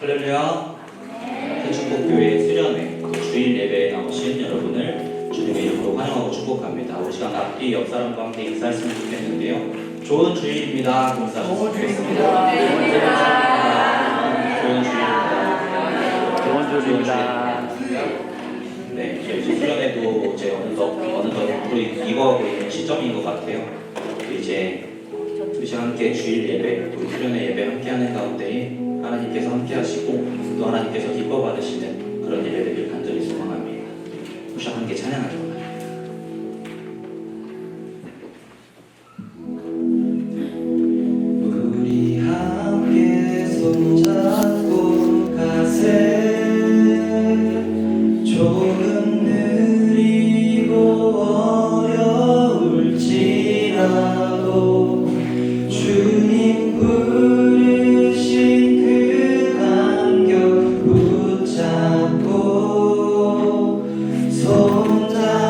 할렐루야. 대축복교회 수련회 주일 예배에 나오신 여러분을 주님의 이름으로 환영하고 축복합니다. 우리 시간 앞뒤 옆 사람과 함께 인사했으면 좋겠는데요. 좋은 주일입니다. 인사하셨으면 좋겠습니다. 좋은 주일입니다. 네, 저희 수련회도 이제 어느덧 우리 이거하고 있는 시점인 것 같아요. 이제 우리 함께 주일 예배, 또 수련회 예배 함께하는 가운데 하나님께서 함께하시고 또 하나님께서 기뻐 받으시는 그런 예배들을 간절히 소망합니다. 우리 함께 찬양하기 원합니다. 우리 함께 손잡고 가세. 조금 느리고 어려울지라도 주님 부르신 그 간격 붙잡고 손잡고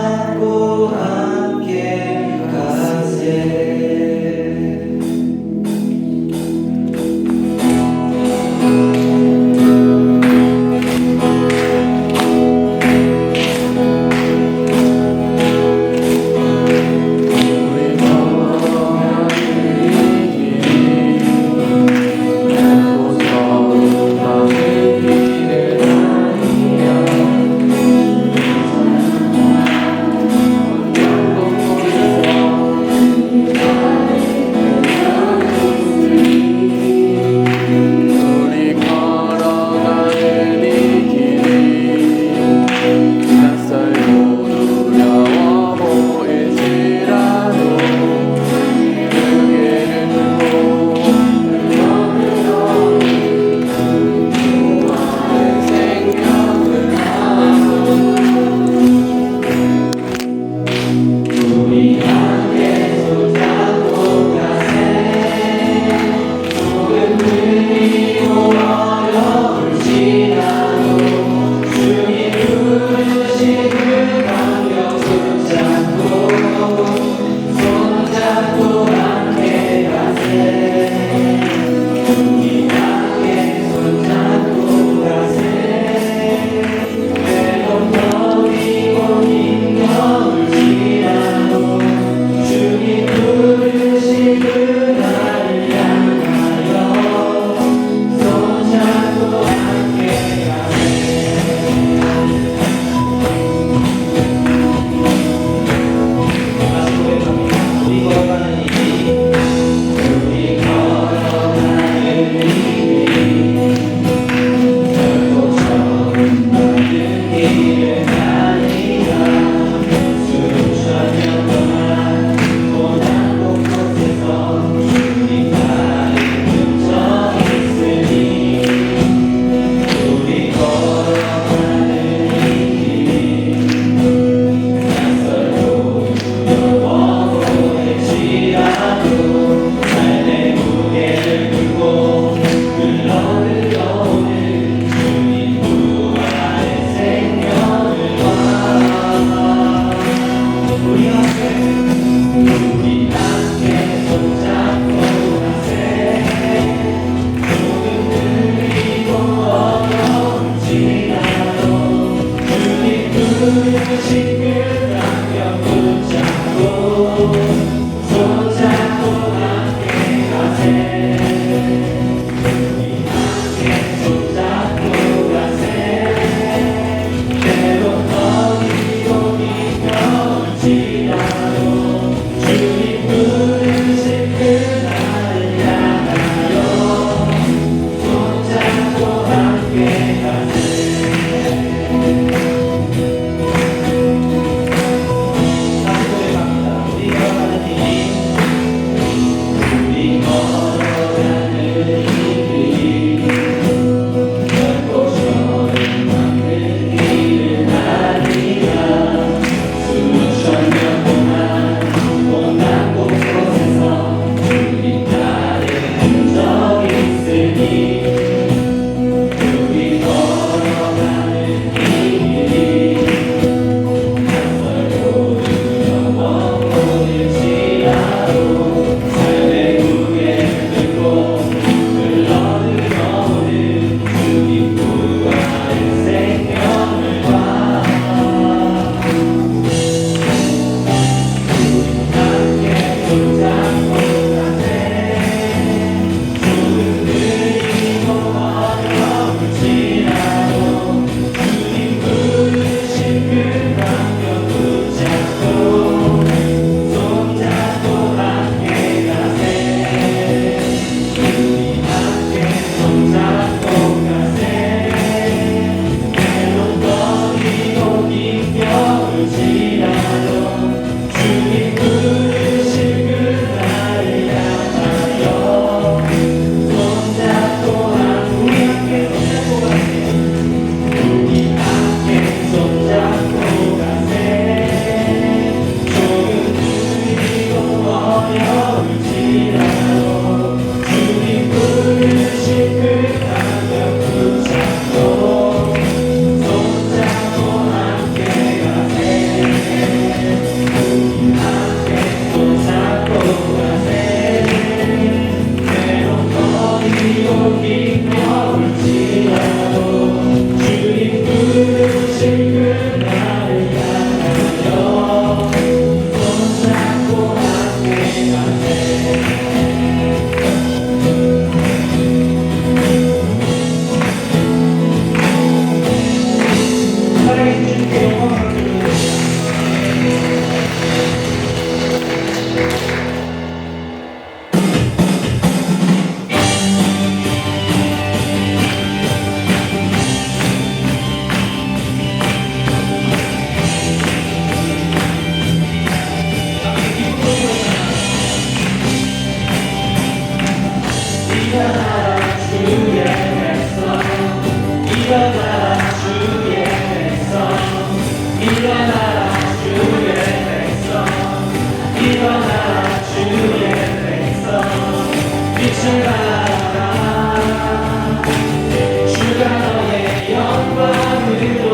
주가 너의 영광으로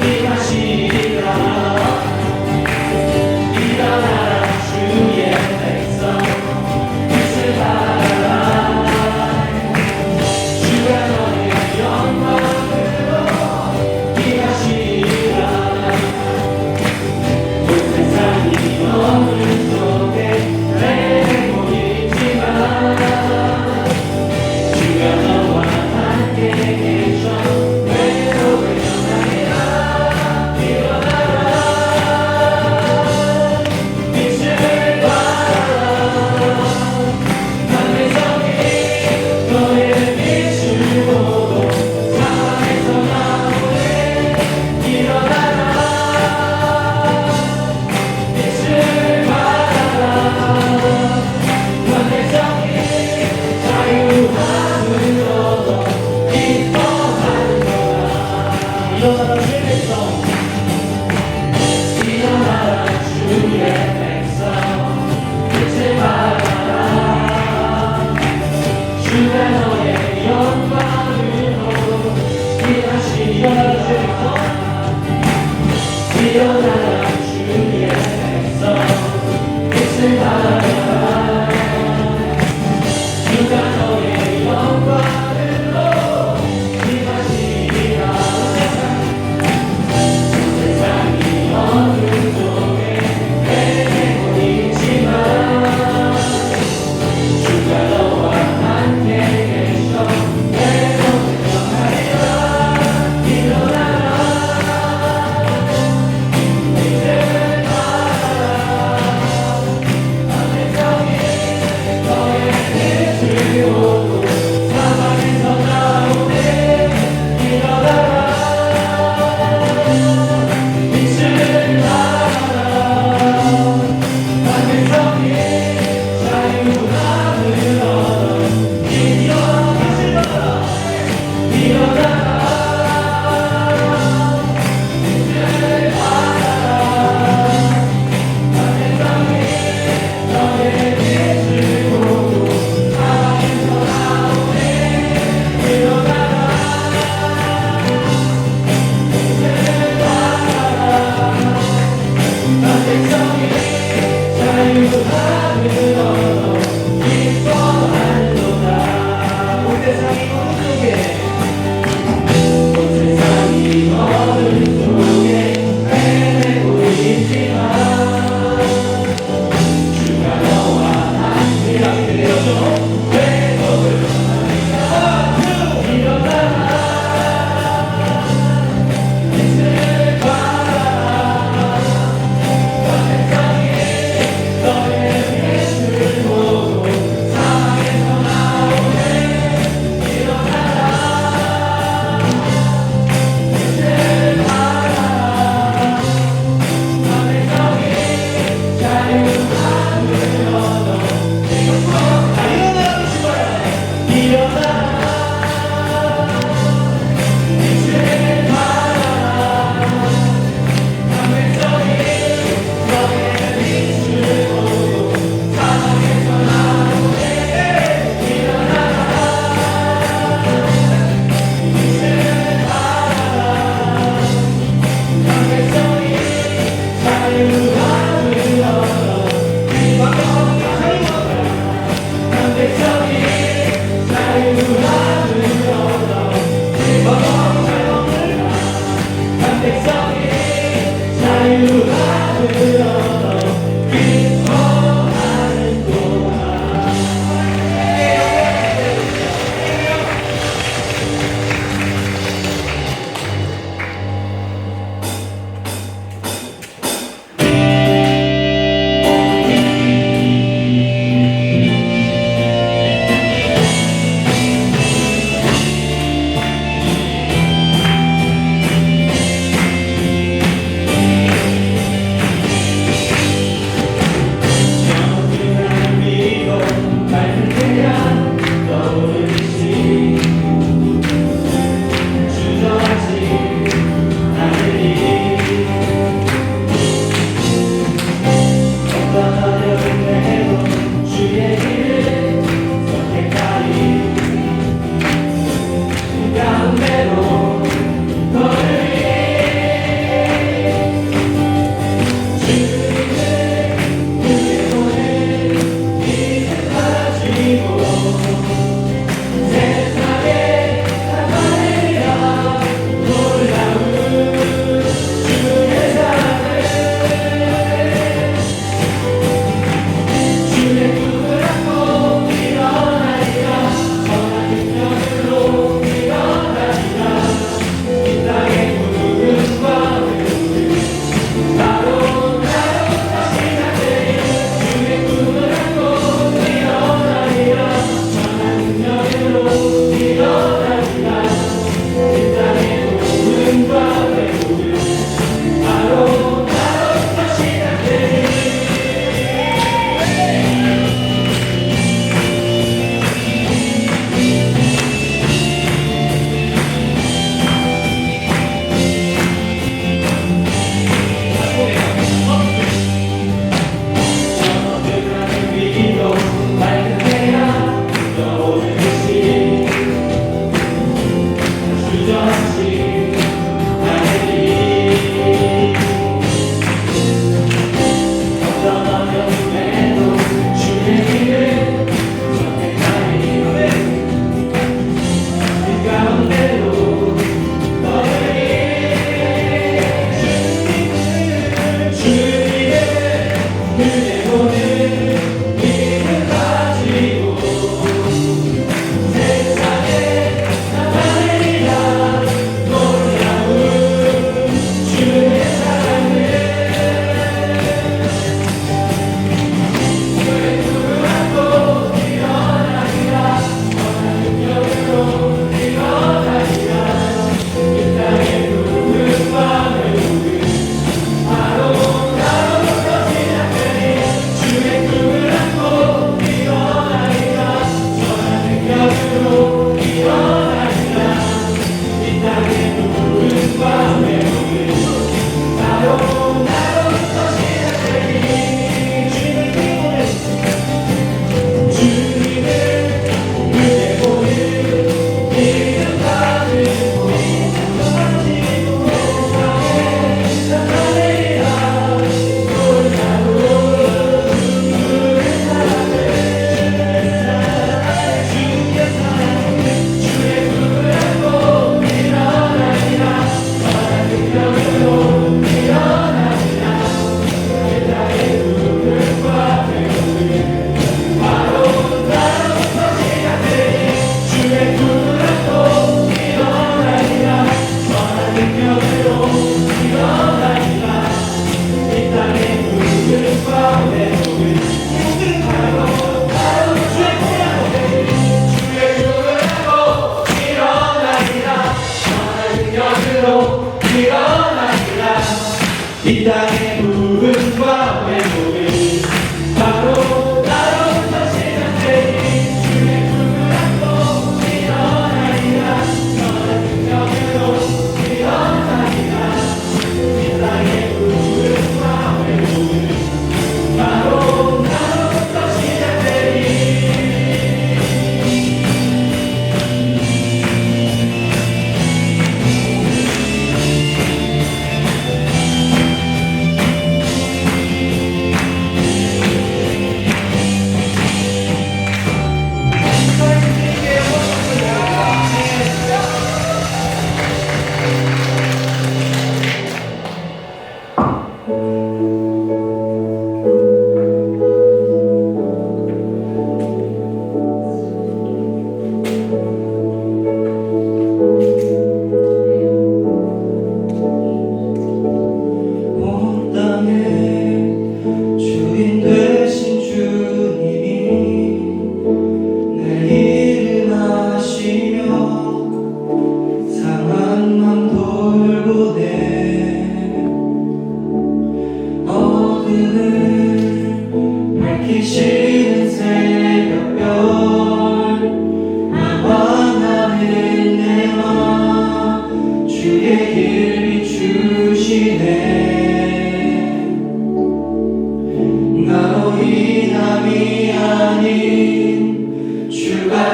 임하시리라. 일어나라 주의 백성 빛을 발하라. 주가 너의 영광으로 임하시리라. 온 세상이 어둠 속에 내몰리지만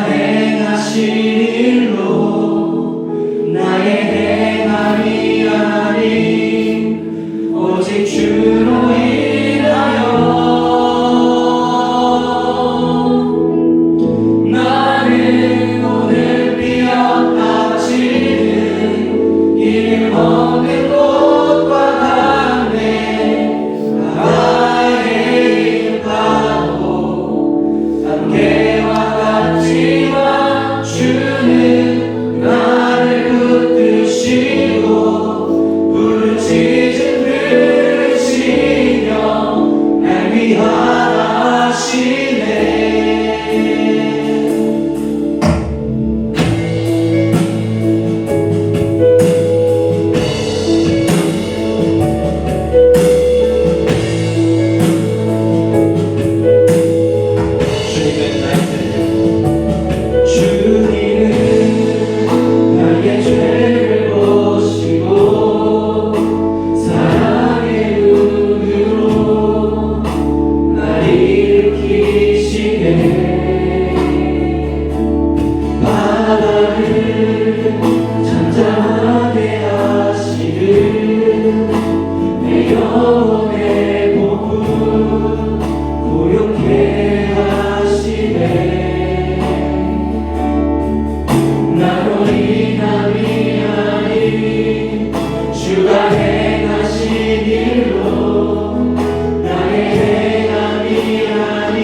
행하신 일로 나의 행함이 아닌 오직 주로 인하여 나는 오늘 피어나지는 이름 없는 꽃과 같네. 나의 이름하고 안개와 같지만 주는 나를 붙드시고 부르짖은 들으시며 날 위하라 하시네. 주님은 나의 죄를 보시고 사랑의 눈으로 날 일으키시네. 바다를 잠잠하게 하시는 내 영혼의 복음 고요케 하시네. 나로 인함이 아닌 주가 행하신 일로 나의 행함이 아닌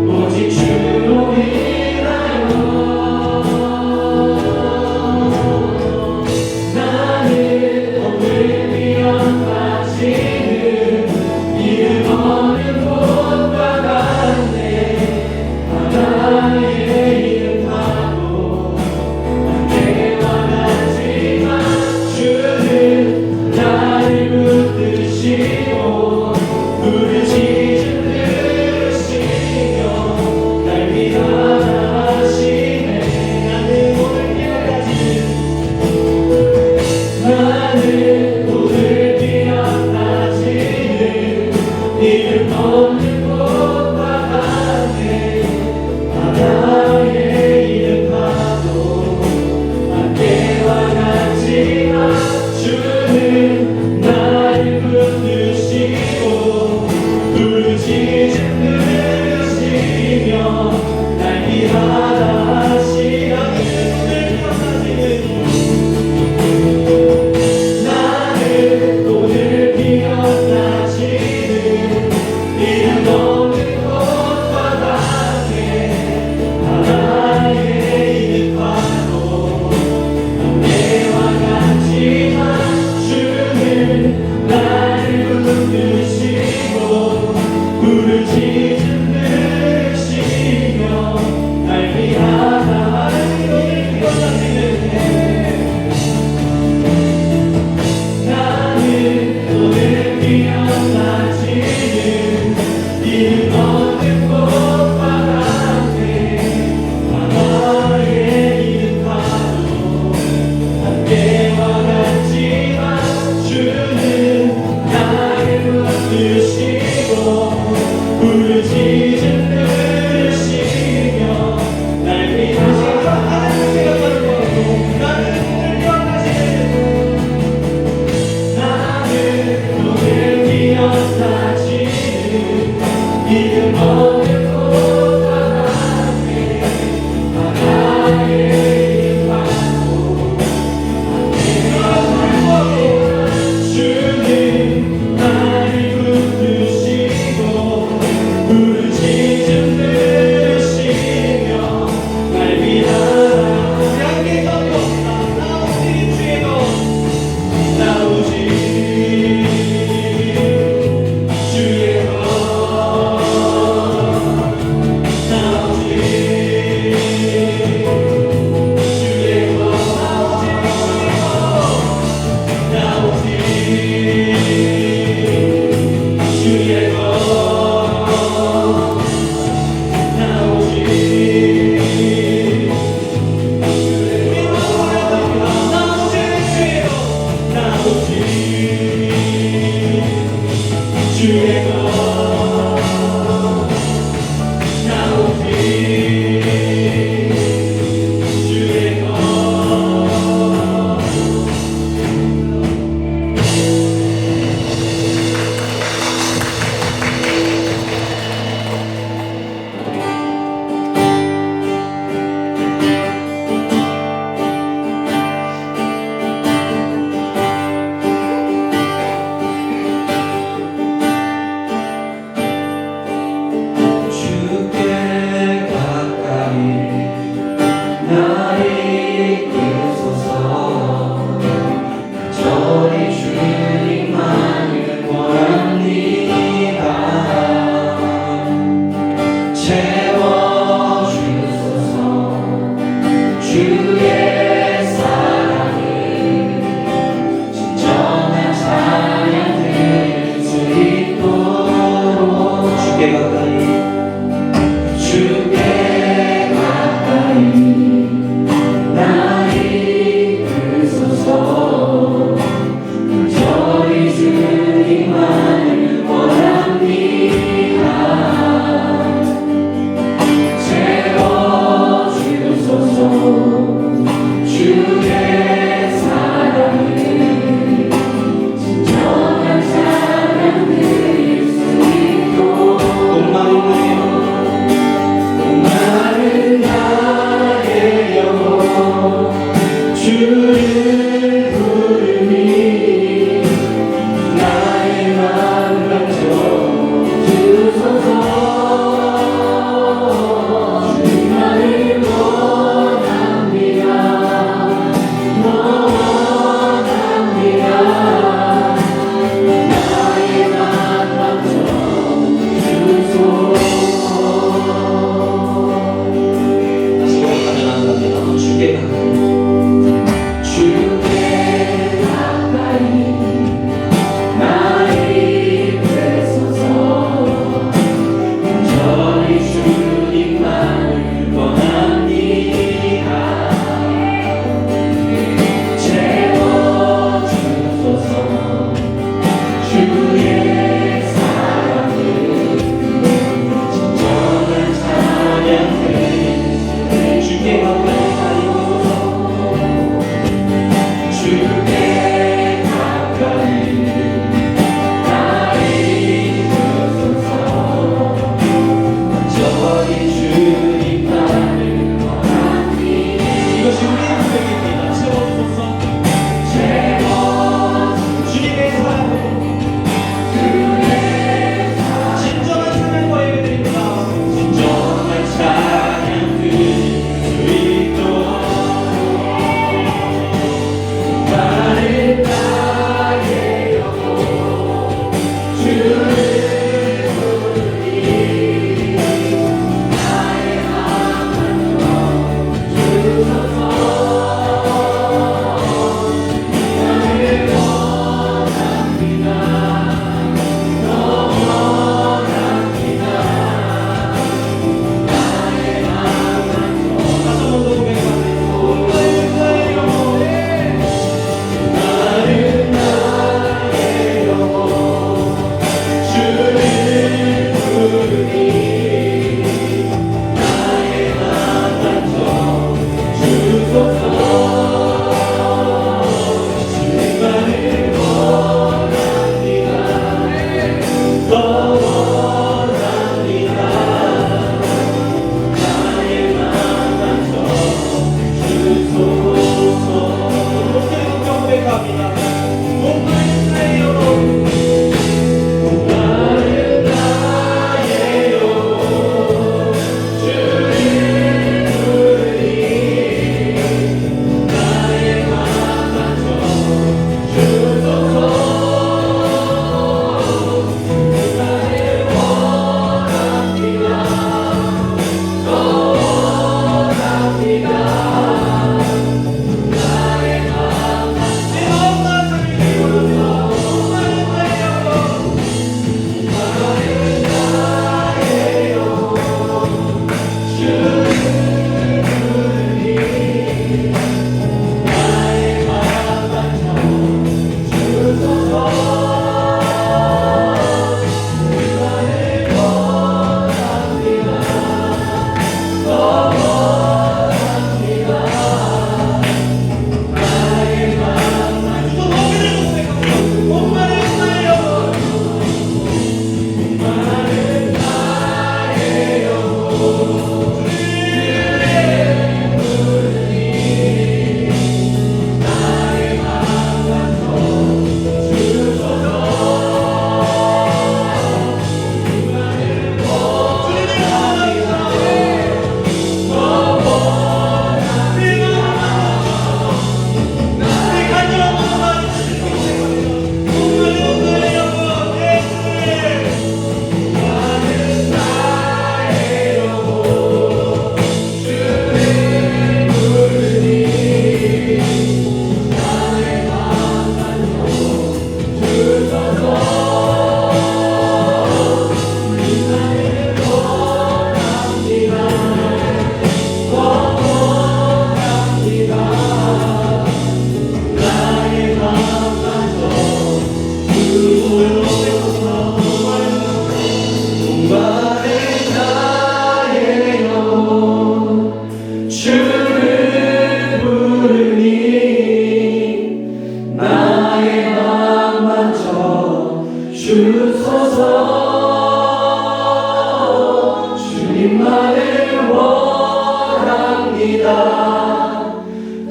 오직 주로 인하여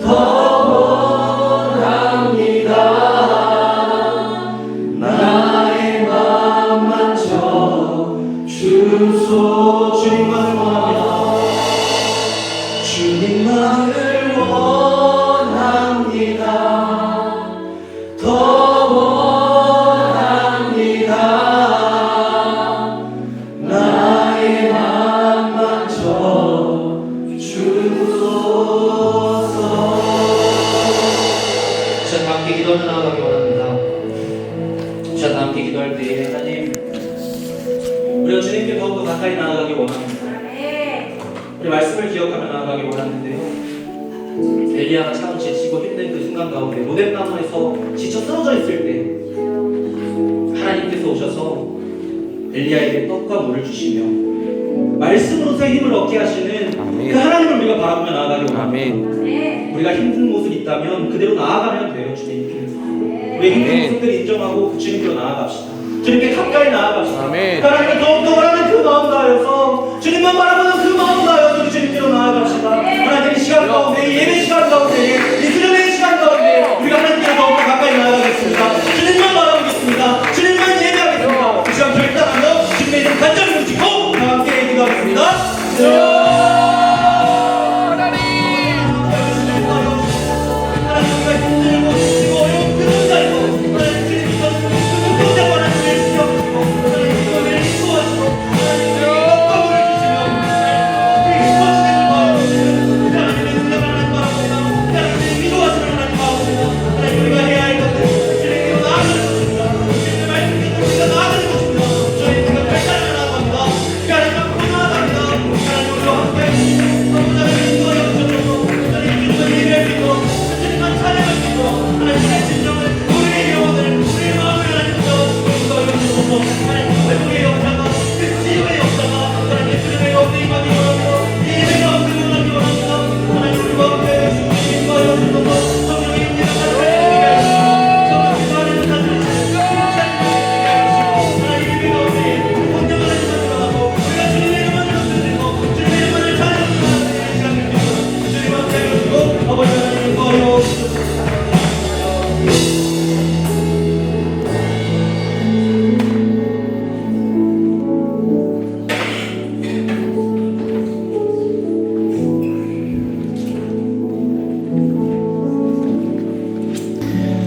더 원합니다. 나의 맘 만져 주소. 주님만을 원합니다. 주님만을 원합니다. 더 원합니다. 나의 맘 만져 주소서. 자, 다 함께 기도하며 나아가기 원합니다. 자, 다 함께 기도할 때 하나님, 우리가 주님께 더욱더 가까이 나아가기 원합니다. 우리 말씀을 기억하며 나아가기 원하는데요. 엘리야가 참 지치고 힘든 그 순간 가운데 로뎀나무에서 지쳐 쓰러져 있을 때 하나님께서 오셔서 엘리야에게 떡과 물을 주시며 말씀으로서 힘을 얻게 하시는 아멘. 그 하나님을 우리가 바라보며 나아가기 원합니다. 아멘. 우리가 힘든 모습이 있다면 그대로 나아가면 돼요. 주님께 우리의 힘든 아멘. 모습들을 인정하고 그 주님께로 나아갑시다. 주님께 가까이 나아갑시다. 아멘. 하나님을 더욱더 원하는 그 마음 다하여서 주님만 바라보는 그 마음 다하여서 우리 주님께로 나아갑시다. 하나님 이 시간 가운데, 이 예배 시간 가운데, 이 수련의 시간 가운데 우리가 하나님께로 더욱더 가까이 나아가겠습니다. 주님만 바라보겠습니다. 주님만 예배하겠습니다. 이 시간 결단하며 주님의 이름 간절히 부르짖고 다 함께 기도하겠습니다. 하나님 우리가 힘들고 지치고 어려운 그 자리고 하나님 주님께서 긍정적으로 하나님을 지켜주시고 하나님 우리를 인도하시고 하나님 우리에게 떡과 물을 주시며 우리에게 힘주시는 마음입니다. 하나님의 능력을 하나님 바라봅니다. 하나님의 위로하시는 하나님 바라봅니다. 하나님 우리가 해야 할 것들 주님께로 나아가는 것입니다. 주님의 말씀이 우리가 나아가는 것입니다. 저희 우리가 발달을 나아갑니다. 하나님 앞으로 나아갑니다. 하나님 우리와 함께 하나님 인도하여 주셔서 하나님 기도를 예배할 수 있도록 주님만 찬양할 수 있도록 하나님의 진정을 우리의 영혼을 우리의 마음을 하나님께서 인도하여 주셔서 하나님 회복의 역사가 그 치유의 역사가 하나님 주님의 가운데 임하기 원합니다. 이 예배 가운데 임하기 원합니다. 하나님 우리와 함께 인도하여 주셔서 성령의 임재가 가득하게 하시고 성령께서 하나님을 다스리시고 하나님 예배 가운데 온전한 하나님을 드러나고 우리가 주님의 이름을 드리고 주님의 이름을 찬양하는 시간을 드리고 주님 앞에 해주시고 아버지 하나님 인도하여 주셔서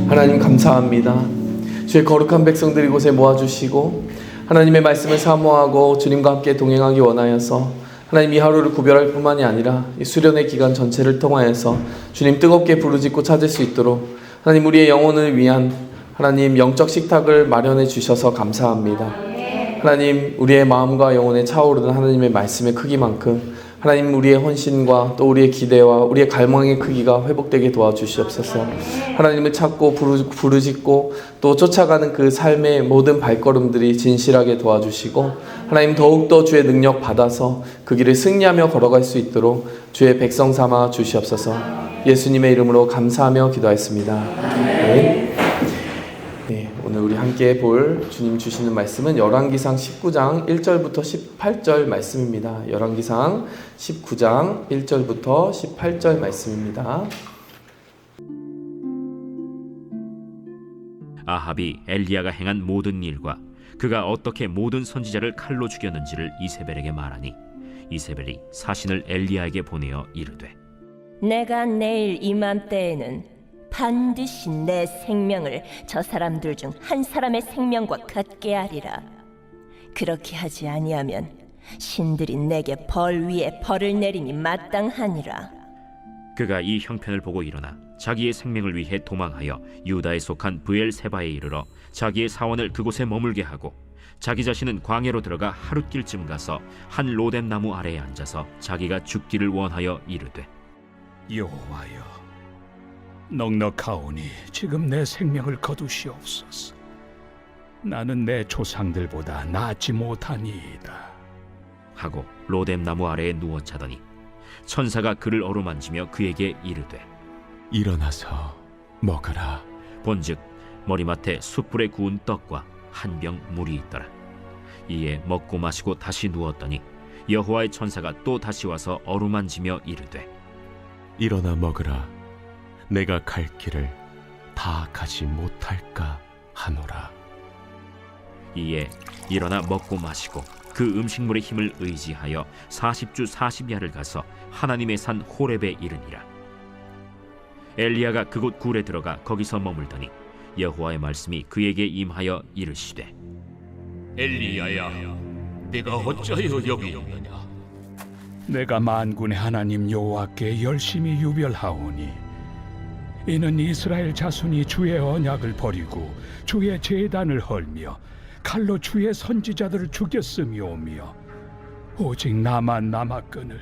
하나님 감사합니다. 주의 거룩한 백성들 이곳에 모아주시고 하나님의 말씀을 사모하고 주님과 함께 동행하기 원하여서 하나님 이 하루를 구별할 뿐만이 아니라 이 수련의 기간 전체를 통하여서 주님 뜨겁게 부르짖고 찾을 수 있도록 하나님 우리의 영혼을 위한 하나님 영적 식탁을 마련해 주셔서 감사합니다. 하나님 우리의 마음과 영혼에 차오르는 하나님의 말씀의 크기만큼 하나님 우리의 헌신과 또 우리의 기대와 우리의 갈망의 크기가 회복되게 도와주시옵소서. 하나님을 찾고 부르짖고 또 쫓아가는 그 삶의 모든 발걸음들이 진실하게 도와주시고 하나님 더욱더 주의 능력 받아서 그 길을 승리하며 걸어갈 수 있도록 주의 백성 삼아 주시옵소서. 예수님의 이름으로 감사하며 기도하였습니다. 아멘. 네, 오늘 우리 함께 볼 주님 주시는 말씀은 열왕기상 19장 1절부터 18절 말씀입니다. 열왕기상 19장 1절부터 18절 말씀입니다. 아합이 엘리야가 행한 모든 일과 그가 어떻게 모든 선지자를 칼로 죽였는지를 이세벨에게 말하니 이세벨이 사신을 엘리야에게 보내어 이르되 내가 내일 이맘때에는 반드시 내 생명을 저 사람들 중 한 사람의 생명과 같게 하리라. 그렇게 하지 아니하면 신들이 내게 벌 위에 벌을 내림이 마땅하니라. 그가 이 형편을 보고 일어나 자기의 생명을 위해 도망하여 유다에 속한 브엘세바에 이르러 자기의 사원을 그곳에 머물게 하고 자기 자신은 광야로 들어가 하룻길쯤 가서 한 로뎀 나무 아래에 앉아서 자기가 죽기를 원하여 이르되 여호와여, 넉넉하오니 지금 내 생명을 거두시옵소서. 나는 내 조상들보다 낫지 못하니이다 하고 로뎀 나무 아래에 누워 자더니 천사가 그를 어루만지며 그에게 이르되 일어나서 먹으라. 본즉 머리맡에 숯불에 구운 떡과 한 병 물이 있더라. 이에 먹고 마시고 다시 누웠더니 여호와의 천사가 또 다시 와서 어루만지며 이르되 일어나 먹으라. 내가 갈 길을 다 가지 못할까 하노라. 이에 일어나 먹고 마시고 그 음식물의 힘을 의지하여 40주 40야를 가서 하나님의 산 호렙에 이르니라. 엘리야가 그곳 굴에 들어가 거기서 머물더니 여호와의 말씀이 그에게 임하여 이르시되 엘리야야, 네가 어찌하여 여기 있느냐? 내가 만군의 하나님 여호와께 열심히 유별하오니 이는 이스라엘 자손이 주의 언약을 버리고 주의 제단을 헐며 칼로 주의 선지자들을 죽였음이오며 오직 나만 남았거늘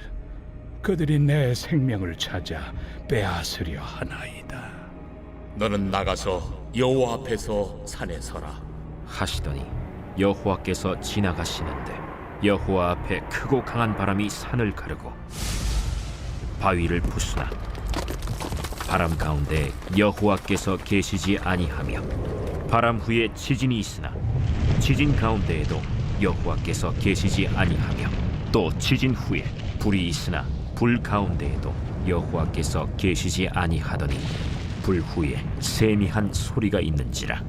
그들이 내 생명을 찾아 빼앗으려 하나이다. 너는 나가서 여호와 앞에서 산에 서라. 하시더니 여호와께서 지나가시는데 여호와 앞에 크고 강한 바람이 산을 가르고 바위를 부수나 바람 가운데 여호와께서 계시지 아니하며 바람 후에 지진이 있으나 지진 가운데에도 여호와께서 계시지 아니하며 또 지진 후에 불이 있으나 불 가운데에도 여호와께서 계시지 아니하더니 불 후에 세미한 소리가 있는지라.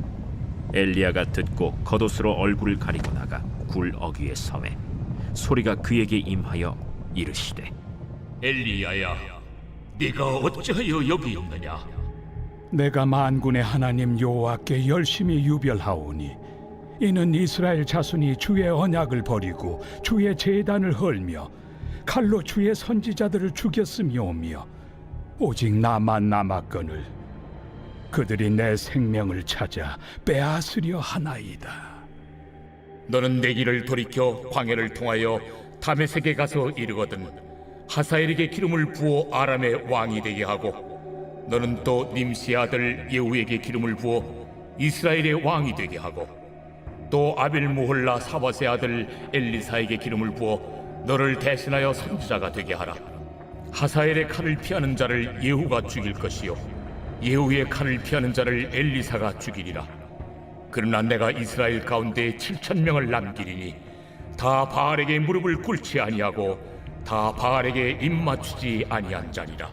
엘리야가 듣고 겉옷으로 얼굴을 가리고 나가 굴 어귀에 서매 소리가 그에게 임하여 이르시되 엘리야야, 네가 어찌하여 여기 있느냐? 내가 만군의 하나님 여호와께 열심히 유별하오니 이는 이스라엘 자손이 주의 언약을 버리고 주의 제단을 헐며 칼로 주의 선지자들을 죽였음이오며 오직 나만 남았거늘 그들이 내 생명을 찾아 빼앗으려 하나이다. 너는 내 길을 돌이켜 광야를 통하여 다메섹에 가서 이르거든 하사엘에게 기름을 부어 아람의 왕이 되게 하고 너는 또 님시의 아들 예후에게 기름을 부어 이스라엘의 왕이 되게 하고 또 아벨무홀라 사밧의 아들 엘리사에게 기름을 부어 너를 대신하여 선지자가 되게 하라. 하사엘의 칼을 피하는 자를 예후가 죽일 것이요 예후의 칼을 피하는 자를 엘리사가 죽이리라. 그러나 내가 이스라엘 가운데 7,000명을 남기리니 다 바알에게 무릎을 꿇지 아니하고 다 바알에게 입맞추지 아니한 자리라.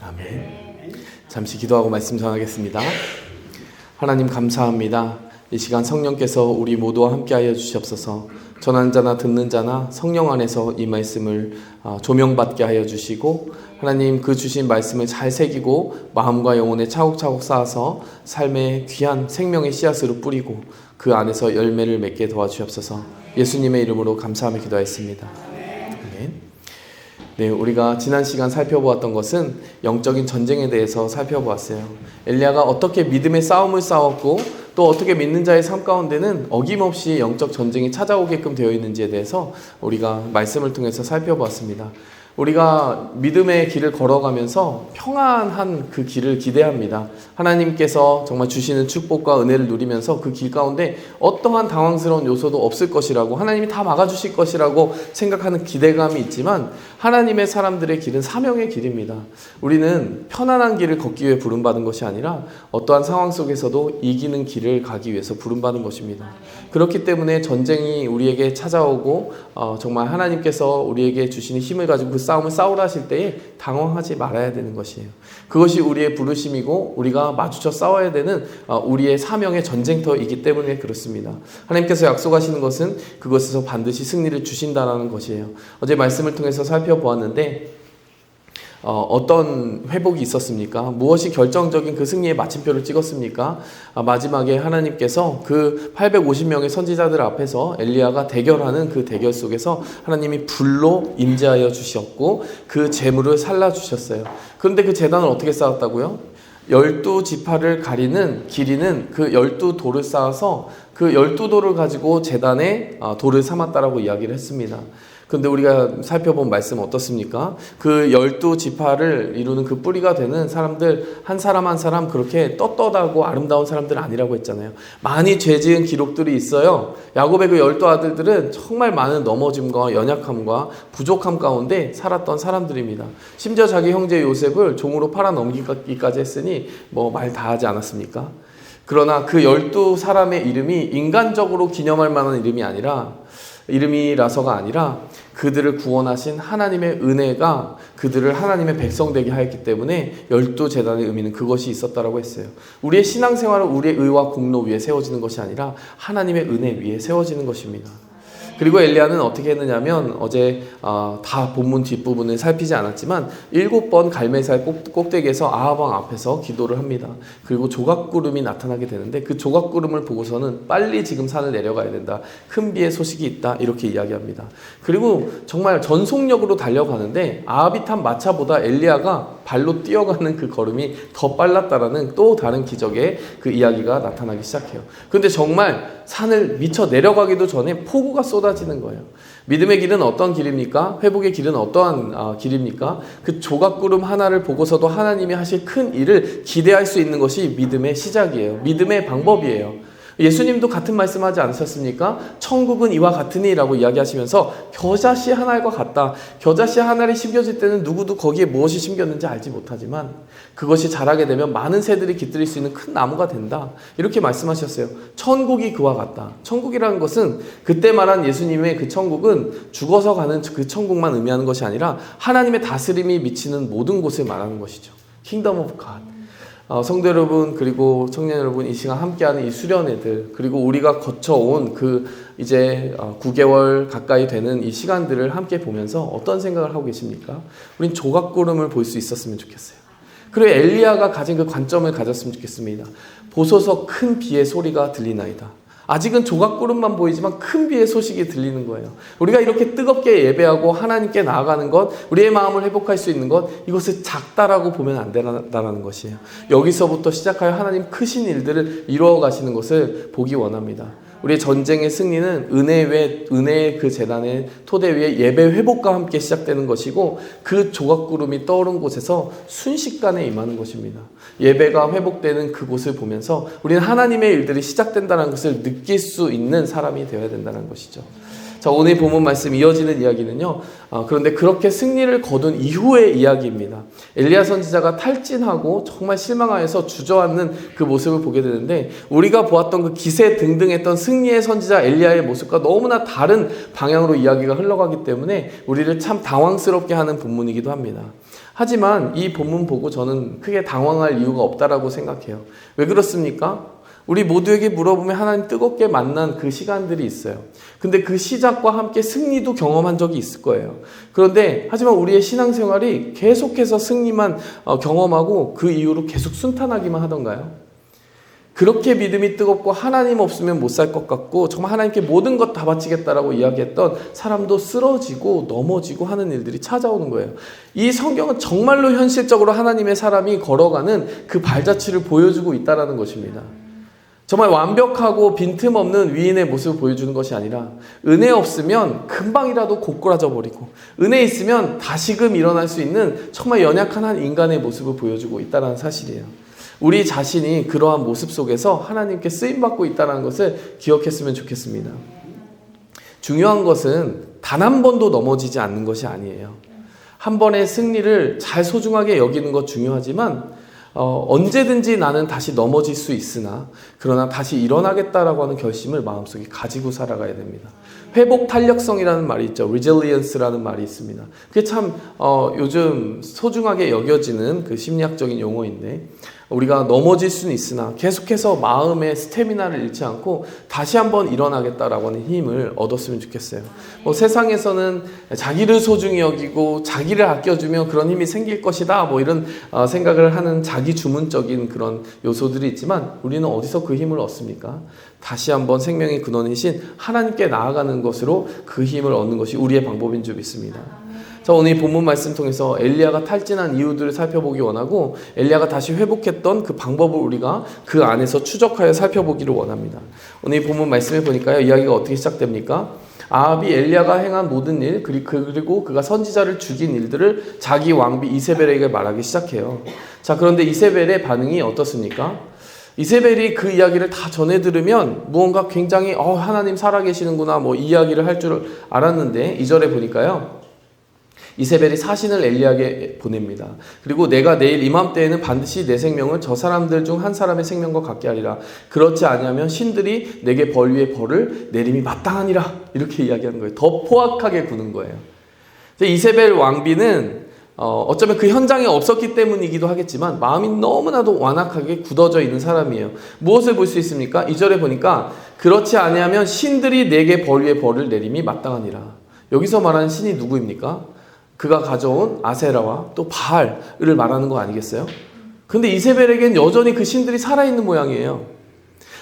아멘. 잠시 기도하고 말씀 전하겠습니다. 하나님 감사합니다. 이 시간 성령께서 우리 모두와 함께하여 주시옵소서. 전하는 자나 듣는 자나 성령 안에서 이 말씀을 조명받게 하여 주시고 하나님 그 주신 말씀을 잘 새기고 마음과 영혼에 차곡차곡 쌓아서 삶의 귀한 생명의 씨앗으로 뿌리고 그 안에서 열매를 맺게 도와주옵소서. 예수님의 이름으로 감사하며 기도하였습니다. 아멘. 네, 우리가 지난 시간 살펴보았던 것은 영적인 전쟁에 대해서 살펴보았어요. 엘리야가 어떻게 믿음의 싸움을 싸웠고 또 어떻게 믿는 자의 삶 가운데는 어김없이 영적 전쟁이 찾아오게끔 되어 있는지에 대해서 우리가 말씀을 통해서 살펴보았습니다. 우리가 믿음의 길을 걸어가면서 평안한 그 길을 기대합니다. 하나님께서 정말 주시는 축복과 은혜를 누리면서 그 길 가운데 어떠한 당황스러운 요소도 없을 것이라고 하나님이 다 막아주실 것이라고 생각하는 기대감이 있지만 하나님의 사람들의 길은 사명의 길입니다. 우리는 편안한 길을 걷기 위해 부름받은 것이 아니라 어떠한 상황 속에서도 이기는 길을 가기 위해서 부름받은 것입니다. 그렇기 때문에 전쟁이 우리에게 찾아오고 정말 하나님께서 우리에게 주시는 힘을 가지고 그 싸움을 싸우라 하실 때에 당황하지 말아야 되는 것이에요. 그것이 우리의 부르심이고 우리가 마주쳐 싸워야 되는 우리의 사명의 전쟁터이기 때문에 그렇습니다. 하나님께서 약속하시는 것은 그것에서 반드시 승리를 주신다는 것이에요. 어제 말씀을 통해서 살펴보았는데 어떤 회복이 있었습니까? 무엇이 결정적인 그 승리의 마침표를 찍었습니까? 마지막에 하나님께서 그 850명의 선지자들 앞에서 엘리야가 대결하는 그 대결 속에서 하나님이 불로 임재하여 주셨고 그 재물을 살라주셨어요. 그런데 그 제단을 어떻게 쌓았다고요? 12지파를 가리는 길이는 그 12돌을 쌓아서 그 12돌을 가지고 제단에 돌을 삼았다라고 이야기를 했습니다. 그런데 우리가 살펴본 말씀 어떻습니까? 그 12지파를 이루는 그 뿌리가 되는 사람들 한 사람 한 사람 그렇게 떳떳하고 아름다운 사람들 아니라고 했잖아요. 많이 죄 지은 기록들이 있어요. 야곱의 그 12아들들은 정말 많은 넘어짐과 연약함과 부족함 가운데 살았던 사람들입니다. 심지어 자기 형제 요셉을 종으로 팔아 넘기기까지 했으니 뭐 말 다 하지 않았습니까? 그러나 그 12사람의 이름이 인간적으로 기념할 만한 이름이 아니라 이름이라서가 아니라 그들을 구원하신 하나님의 은혜가 그들을 하나님의 백성 되게 하였기 때문에 12제단의 의미는 그것이 있었다라고 했어요. 우리의 신앙생활은 우리의 의와 공로 위에 세워지는 것이 아니라 하나님의 은혜 위에 세워지는 것입니다. 그리고 엘리야는 어떻게 했느냐면 어제 다 본문 뒷부분을 살피지 않았지만 7번 갈멜살 꼭대기에서 아합 왕 앞에서 기도를 합니다. 그리고 조각구름이 나타나게 되는데 그 조각구름을 보고서는 빨리 지금 산을 내려가야 된다. 큰 비의 소식이 있다. 이렇게 이야기합니다. 그리고 정말 전속력으로 달려가는데 아합이 탄 마차보다 엘리야가 발로 뛰어가는 그 걸음이 더 빨랐다라는 또 다른 기적의 그 이야기가 나타나기 시작해요. 그런데 정말 산을 미쳐 내려가기도 전에 폭우가 쏟아지는 거예요. 믿음의 길은 어떤 길입니까? 회복의 길은 어떠한 길입니까? 그 조각구름 하나를 보고서도 하나님이 하실 큰 일을 기대할 수 있는 것이 믿음의 시작이에요. 믿음의 방법이에요. 예수님도 같은 말씀하지 않으셨습니까? 천국은 이와 같으니라고 이야기하시면서 겨자씨 하나과 같다. 겨자씨 하나를 심겨질 때는 누구도 거기에 무엇이 심겼는지 알지 못하지만 그것이 자라게 되면 많은 새들이 깃들일 수 있는 큰 나무가 된다. 이렇게 말씀하셨어요. 천국이 그와 같다. 천국이라는 것은 그때 말한 예수님의 그 천국은 죽어서 가는 그 천국만 의미하는 것이 아니라 하나님의 다스림이 미치는 모든 곳을 말하는 것이죠. Kingdom of God. 성도 여러분 그리고 청년 여러분 이 시간 함께하는 이 수련회들 그리고 우리가 거쳐온 그 이제 9개월 가까이 되는 이 시간들을 함께 보면서 어떤 생각을 하고 계십니까? 우린 조각구름을 볼 수 있었으면 좋겠어요. 그리고 엘리야가 가진 그 관점을 가졌으면 좋겠습니다. 보소서 큰 비의 소리가 들리나이다. 아직은 조각구름만 보이지만 큰 비의 소식이 들리는 거예요. 우리가 이렇게 뜨겁게 예배하고 하나님께 나아가는 것, 우리의 마음을 회복할 수 있는 것, 이것을 작다라고 보면 안 된다는 것이에요. 여기서부터 시작하여 하나님 크신 일들을 이루어 가시는 것을 보기 원합니다. 우리의 전쟁의 승리는 은혜의 그 제단의 토대 위에 예배 회복과 함께 시작되는 것이고 그 조각구름이 떠오른 곳에서 순식간에 임하는 것입니다. 예배가 회복되는 그곳을 보면서 우리는 하나님의 일들이 시작된다는 것을 느낄 수 있는 사람이 되어야 된다는 것이죠. 자, 오늘 본문 말씀 이어지는 이야기는요. 그런데 그렇게 승리를 거둔 이후의 이야기입니다. 엘리야 선지자가 탈진하고 정말 실망하여서 주저앉는 그 모습을 보게 되는데 우리가 보았던 그 기세등등했던 승리의 선지자 엘리야의 모습과 너무나 다른 방향으로 이야기가 흘러가기 때문에 우리를 참 당황스럽게 하는 본문이기도 합니다. 하지만 이 본문 보고 저는 크게 당황할 이유가 없다라고 생각해요. 왜 그렇습니까? 우리 모두에게 물어보면 하나님 뜨겁게 만난 그 시간들이 있어요. 근데 그 시작과 함께 승리도 경험한 적이 있을 거예요. 그런데 하지만 우리의 신앙생활이 계속해서 승리만 경험하고 그 이후로 계속 순탄하기만 하던가요? 그렇게 믿음이 뜨겁고 하나님 없으면 못 살 것 같고 정말 하나님께 모든 것 다 바치겠다라고 이야기했던 사람도 쓰러지고 넘어지고 하는 일들이 찾아오는 거예요. 이 성경은 정말로 현실적으로 하나님의 사람이 걸어가는 그 발자취를 보여주고 있다는 것입니다. 정말 완벽하고 빈틈없는 위인의 모습을 보여주는 것이 아니라 은혜 없으면 금방이라도 고꾸라져 버리고 은혜 있으면 다시금 일어날 수 있는 정말 연약한 한 인간의 모습을 보여주고 있다는 사실이에요. 우리 자신이 그러한 모습 속에서 하나님께 쓰임받고 있다는 것을 기억했으면 좋겠습니다. 중요한 것은 단 한 번도 넘어지지 않는 것이 아니에요. 한 번의 승리를 잘 소중하게 여기는 것 중요하지만 언제든지 나는 다시 넘어질 수 있으나 그러나 다시 일어나겠다라고 하는 결심을 마음속에 가지고 살아가야 됩니다. 회복 탄력성이라는 말이 있죠. resilience라는 말이 있습니다. 그게 참 요즘 소중하게 여겨지는 그 심리학적인 용어인데 우리가 넘어질 수는 있으나 계속해서 마음의 스태미나를 잃지 않고 다시 한번 일어나겠다라고 하는 힘을 얻었으면 좋겠어요. 세상에서는 자기를 소중히 여기고 자기를 아껴주면 그런 힘이 생길 것이다 이런 생각을 하는 자기 주문적인 그런 요소들이 있지만 우리는 어디서 그 힘을 얻습니까? 다시 한번 생명의 근원이신 하나님께 나아가는 것으로 그 힘을 얻는 것이 우리의 방법인 줄 믿습니다. 자, 오늘 이 본문 말씀 통해서 엘리야가 탈진한 이유들을 살펴보기 원하고 엘리야가 다시 회복했던 그 방법을 우리가 그 안에서 추적하여 살펴보기를 원합니다. 오늘 이 본문 말씀을 보니까요, 이야기가 어떻게 시작됩니까? 아합이 엘리야가 행한 모든 일 그리고 그가 선지자를 죽인 일들을 자기 왕비 이세벨에게 말하기 시작해요. 자, 그런데 이세벨의 반응이 어떻습니까? 이세벨이 그 이야기를 다 전해 들으면 무언가 굉장히 하나님 살아계시는구나 이 이야기를 할 줄 알았는데 2절에 보니까요. 이세벨이 사신을 엘리야에게 보냅니다. 그리고 내가 내일 이맘때에는 반드시 내 생명을 저 사람들 중 한 사람의 생명과 같게 하리라. 그렇지 아니하면 신들이 내게 벌 위에 벌을 내림이 마땅하니라. 이렇게 이야기하는 거예요. 더 포악하게 구는 거예요. 이세벨 왕비는 어쩌면 그 현장에 없었기 때문이기도 하겠지만 마음이 너무나도 완악하게 굳어져 있는 사람이에요. 무엇을 볼 수 있습니까? 2절에 보니까 그렇지 아니하면 신들이 내게 벌 위에 벌을 내림이 마땅하니라. 여기서 말하는 신이 누구입니까? 그가 가져온 아세라와 또 바알을 말하는 거 아니겠어요? 근데 이세벨에겐 여전히 그 신들이 살아있는 모양이에요.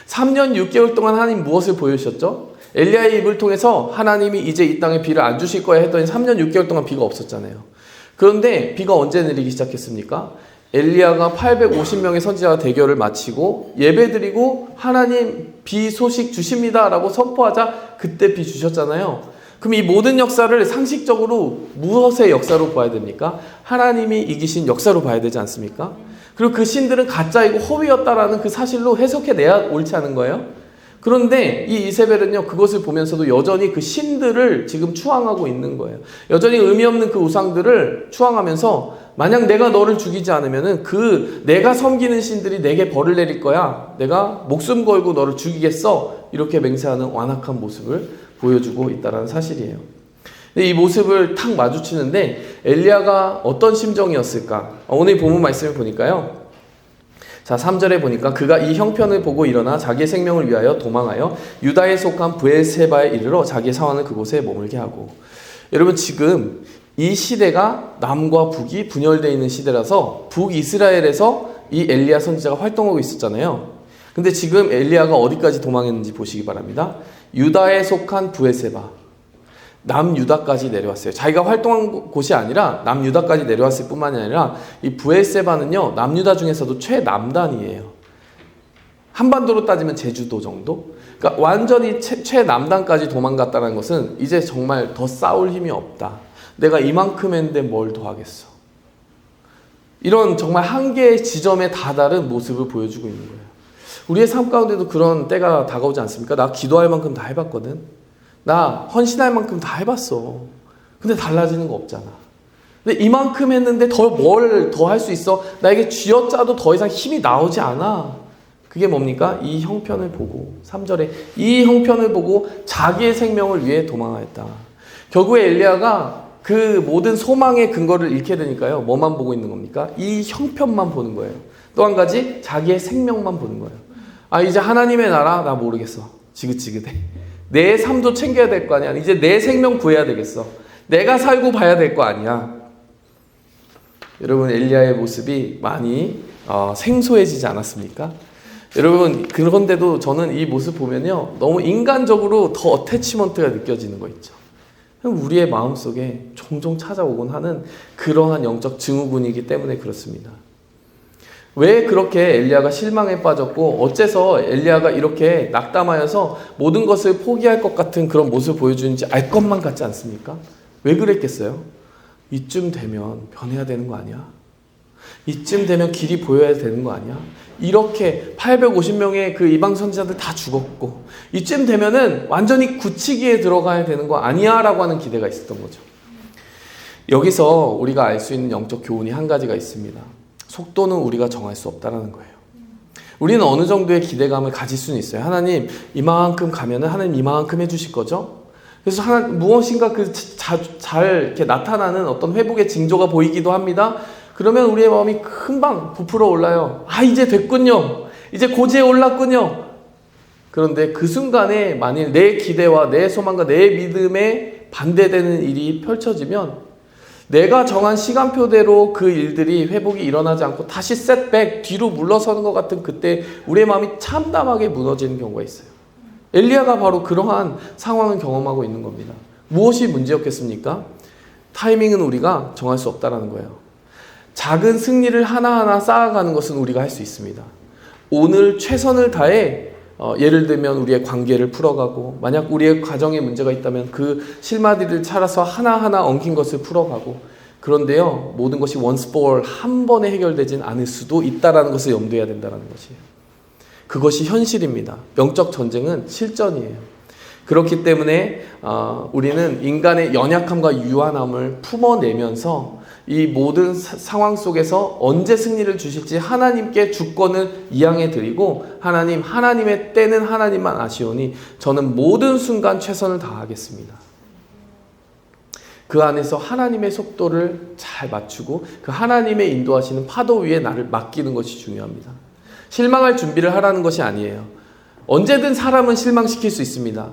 3년 6개월 동안 하나님 무엇을 보여주셨죠? 엘리야의 입을 통해서 하나님이 이제 이 땅에 비를 안 주실 거야 했더니 3년 6개월 동안 비가 없었잖아요. 그런데 비가 언제 내리기 시작했습니까? 엘리야가 850명의 선지자와 대결을 마치고 예배드리고 하나님 비 소식 주십니다 라고 선포하자 그때 비 주셨잖아요. 그럼 이 모든 역사를 상식적으로 무엇의 역사로 봐야 됩니까? 하나님이 이기신 역사로 봐야 되지 않습니까? 그리고 그 신들은 가짜이고 허위였다라는 그 사실로 해석해내야 옳지 않은 거예요. 그런데 이 이세벨은요, 그것을 보면서도 여전히 그 신들을 지금 추앙하고 있는 거예요. 여전히 의미 없는 그 우상들을 추앙하면서 만약 내가 너를 죽이지 않으면은 그 내가 섬기는 신들이 내게 벌을 내릴 거야. 내가 목숨 걸고 너를 죽이겠어. 이렇게 맹세하는 완악한 모습을 보여주고 있다는 사실이에요. 근데 이 모습을 탁 마주치는데 엘리야가 어떤 심정이었을까? 오늘 본문 말씀을 보니까요. 자, 3절에 보니까 그가 이 형편을 보고 일어나 자기의 생명을 위하여 도망하여 유다에 속한 브엘세바에 이르러 자기의 사원을 그곳에 머물게 하고. 여러분, 지금 이 시대가 남과 북이 분열되어 있는 시대라서 북이스라엘에서 이 엘리야 선지자가 활동하고 있었잖아요. 근데 지금 엘리야가 어디까지 도망했는지 보시기 바랍니다. 유다에 속한 브엘세바, 남유다까지 내려왔어요. 자기가 활동한 곳이 아니라 남유다까지 내려왔을 뿐만이 아니라 이 브엘세바는요, 남유다 중에서도 최남단이에요. 한반도로 따지면 제주도 정도? 그러니까 완전히 최남단까지 도망갔다는 것은 이제 정말 더 싸울 힘이 없다. 내가 이만큼 했는데 뭘 더 하겠어. 이런 정말 한계의 지점에 다다른 모습을 보여주고 있는 거예요. 우리의 삶 가운데도 그런 때가 다가오지 않습니까? 나 기도할 만큼 다 해봤거든. 나 헌신할 만큼 다 해봤어. 근데 달라지는 거 없잖아. 근데 이만큼 했는데 뭘 더 할 수 있어? 나에게 쥐어짜도 더 이상 힘이 나오지 않아. 그게 뭡니까? 이 형편을 보고 3절에 이 형편을 보고 자기의 생명을 위해 도망하였다. 결국에 엘리야가 그 모든 소망의 근거를 잃게 되니까요. 뭐만 보고 있는 겁니까? 이 형편만 보는 거예요. 또 한 가지 자기의 생명만 보는 거예요. 아, 이제 하나님의 나라 나 모르겠어. 지긋지긋해. 내 삶도 챙겨야 될 거 아니야. 이제 내 생명 구해야 되겠어. 내가 살고 봐야 될 거 아니야. 여러분, 엘리야의 모습이 많이 생소해지지 않았습니까? 여러분, 그런데도 저는 이 모습 보면요, 너무 인간적으로 더 어태치먼트가 느껴지는 거 있죠. 우리의 마음속에 종종 찾아오곤 하는 그러한 영적 증후군이기 때문에 그렇습니다. 왜 그렇게 엘리야가 실망에 빠졌고 어째서 엘리야가 이렇게 낙담하여서 모든 것을 포기할 것 같은 그런 모습을 보여주는지 알 것만 같지 않습니까? 왜 그랬겠어요? 이쯤 되면 변해야 되는 거 아니야? 이쯤 되면 길이 보여야 되는 거 아니야? 이렇게 850명의 그 이방 선지자들 다 죽었고 이쯤 되면은 완전히 굳히기에 들어가야 되는 거 아니야? 라고 하는 기대가 있었던 거죠. 여기서 우리가 알 수 있는 영적 교훈이 한 가지가 있습니다. 속도는 우리가 정할 수 없다는 거예요. 우리는 어느 정도의 기대감을 가질 수는 있어요. 하나님 이만큼 가면은 하나님 이만큼 해주실 거죠? 그래서 무엇인가 잘 이렇게 나타나는 어떤 회복의 징조가 보이기도 합니다. 그러면 우리의 마음이 금방 부풀어 올라요. 아, 이제 됐군요. 이제 고지에 올랐군요. 그런데 그 순간에 만일 내 기대와 내 소망과 내 믿음에 반대되는 일이 펼쳐지면 내가 정한 시간표대로 그 일들이 회복이 일어나지 않고 다시 셋백, 뒤로 물러서는 것 같은 그때 우리의 마음이 참담하게 무너지는 경우가 있어요. 엘리야가 바로 그러한 상황을 경험하고 있는 겁니다. 무엇이 문제였겠습니까? 타이밍은 우리가 정할 수 없다는 거예요. 작은 승리를 하나하나 쌓아가는 것은 우리가 할 수 있습니다. 오늘 최선을 다해 예를 들면 우리의 관계를 풀어가고 만약 우리의 가정에 문제가 있다면 그 실마리를 찾아서 하나하나 엉킨 것을 풀어가고 그런데요, 모든 것이 once for all 한 번에 해결되진 않을 수도 있다는 것을 염두에 해야 된다는 것이에요. 그것이 현실입니다. 영적 전쟁은 실전이에요. 그렇기 때문에 우리는 인간의 연약함과 유한함을 품어내면서 이 모든 상황 속에서 언제 승리를 주실지 하나님께 주권을 이양해 드리고 하나님의 때는 하나님만 아시오니 저는 모든 순간 최선을 다하겠습니다. 그 안에서 하나님의 속도를 잘 맞추고 그 하나님의 인도하시는 파도 위에 나를 맡기는 것이 중요합니다. 실망할 준비를 하라는 것이 아니에요. 언제든 사람은 실망시킬 수 있습니다.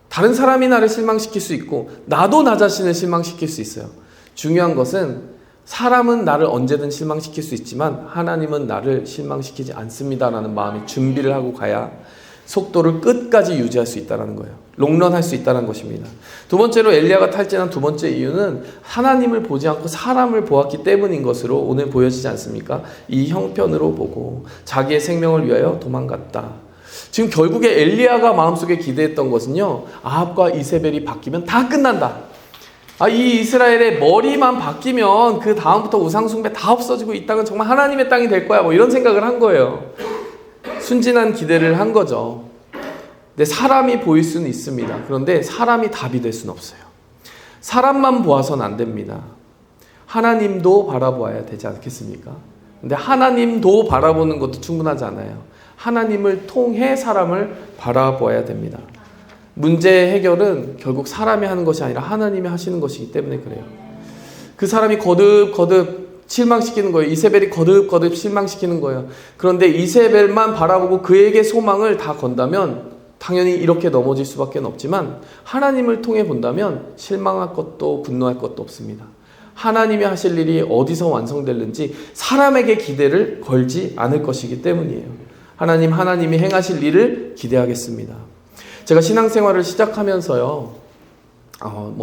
다른 사람이 나를 실망시킬 수 있고 나도 나 자신을 실망시킬 수 있어요. 중요한 것은 사람은 나를 언제든 실망시킬 수 있지만 하나님은 나를 실망시키지 않습니다라는 마음의 준비를 하고 가야 속도를 끝까지 유지할 수 있다는 거예요. 롱런할 수 있다는 것입니다. 두 번째로 엘리야가 탈진한 두 번째 이유는 하나님을 보지 않고 사람을 보았기 때문인 것으로 오늘 보여지지 않습니까? 이 형편으로 보고 자기의 생명을 위하여 도망갔다. 지금 결국에 엘리야가 마음속에 기대했던 것은요, 아합과 이세벨이 바뀌면 다 끝난다. 이 이스라엘의 머리만 바뀌면 그 다음부터 우상숭배 다 없어지고 이 땅은 정말 하나님의 땅이 될 거야, 뭐 이런 생각을 한 거예요. 순진한 기대를 한 거죠. 근데 사람이 보일 수는 있습니다. 그런데 사람이 답이 될 수는 없어요. 사람만 보아서는 안 됩니다. 하나님도 바라보아야 되지 않겠습니까? 근데 하나님도 바라보는 것도 충분하지 않아요. 하나님을 통해 사람을 바라보아야 됩니다. 문제 해결은 결국 사람이 하는 것이 아니라 하나님이 하시는 것이기 때문에 그래요. 그 사람이 거듭 실망시키는 거예요. 이세벨이 거듭 실망시키는 거예요. 그런데 이세벨만 바라보고 그에게 소망을 다 건다면 당연히 이렇게 넘어질 수밖에 없지만 하나님을 통해 본다면 실망할 것도 분노할 것도 없습니다. 하나님이 하실 일이 어디서 완성될는지 사람에게 기대를 걸지 않을 것이기 때문이에요. 하나님이 행하실 일을 기대하겠습니다. 제가 신앙생활을 시작하면서요,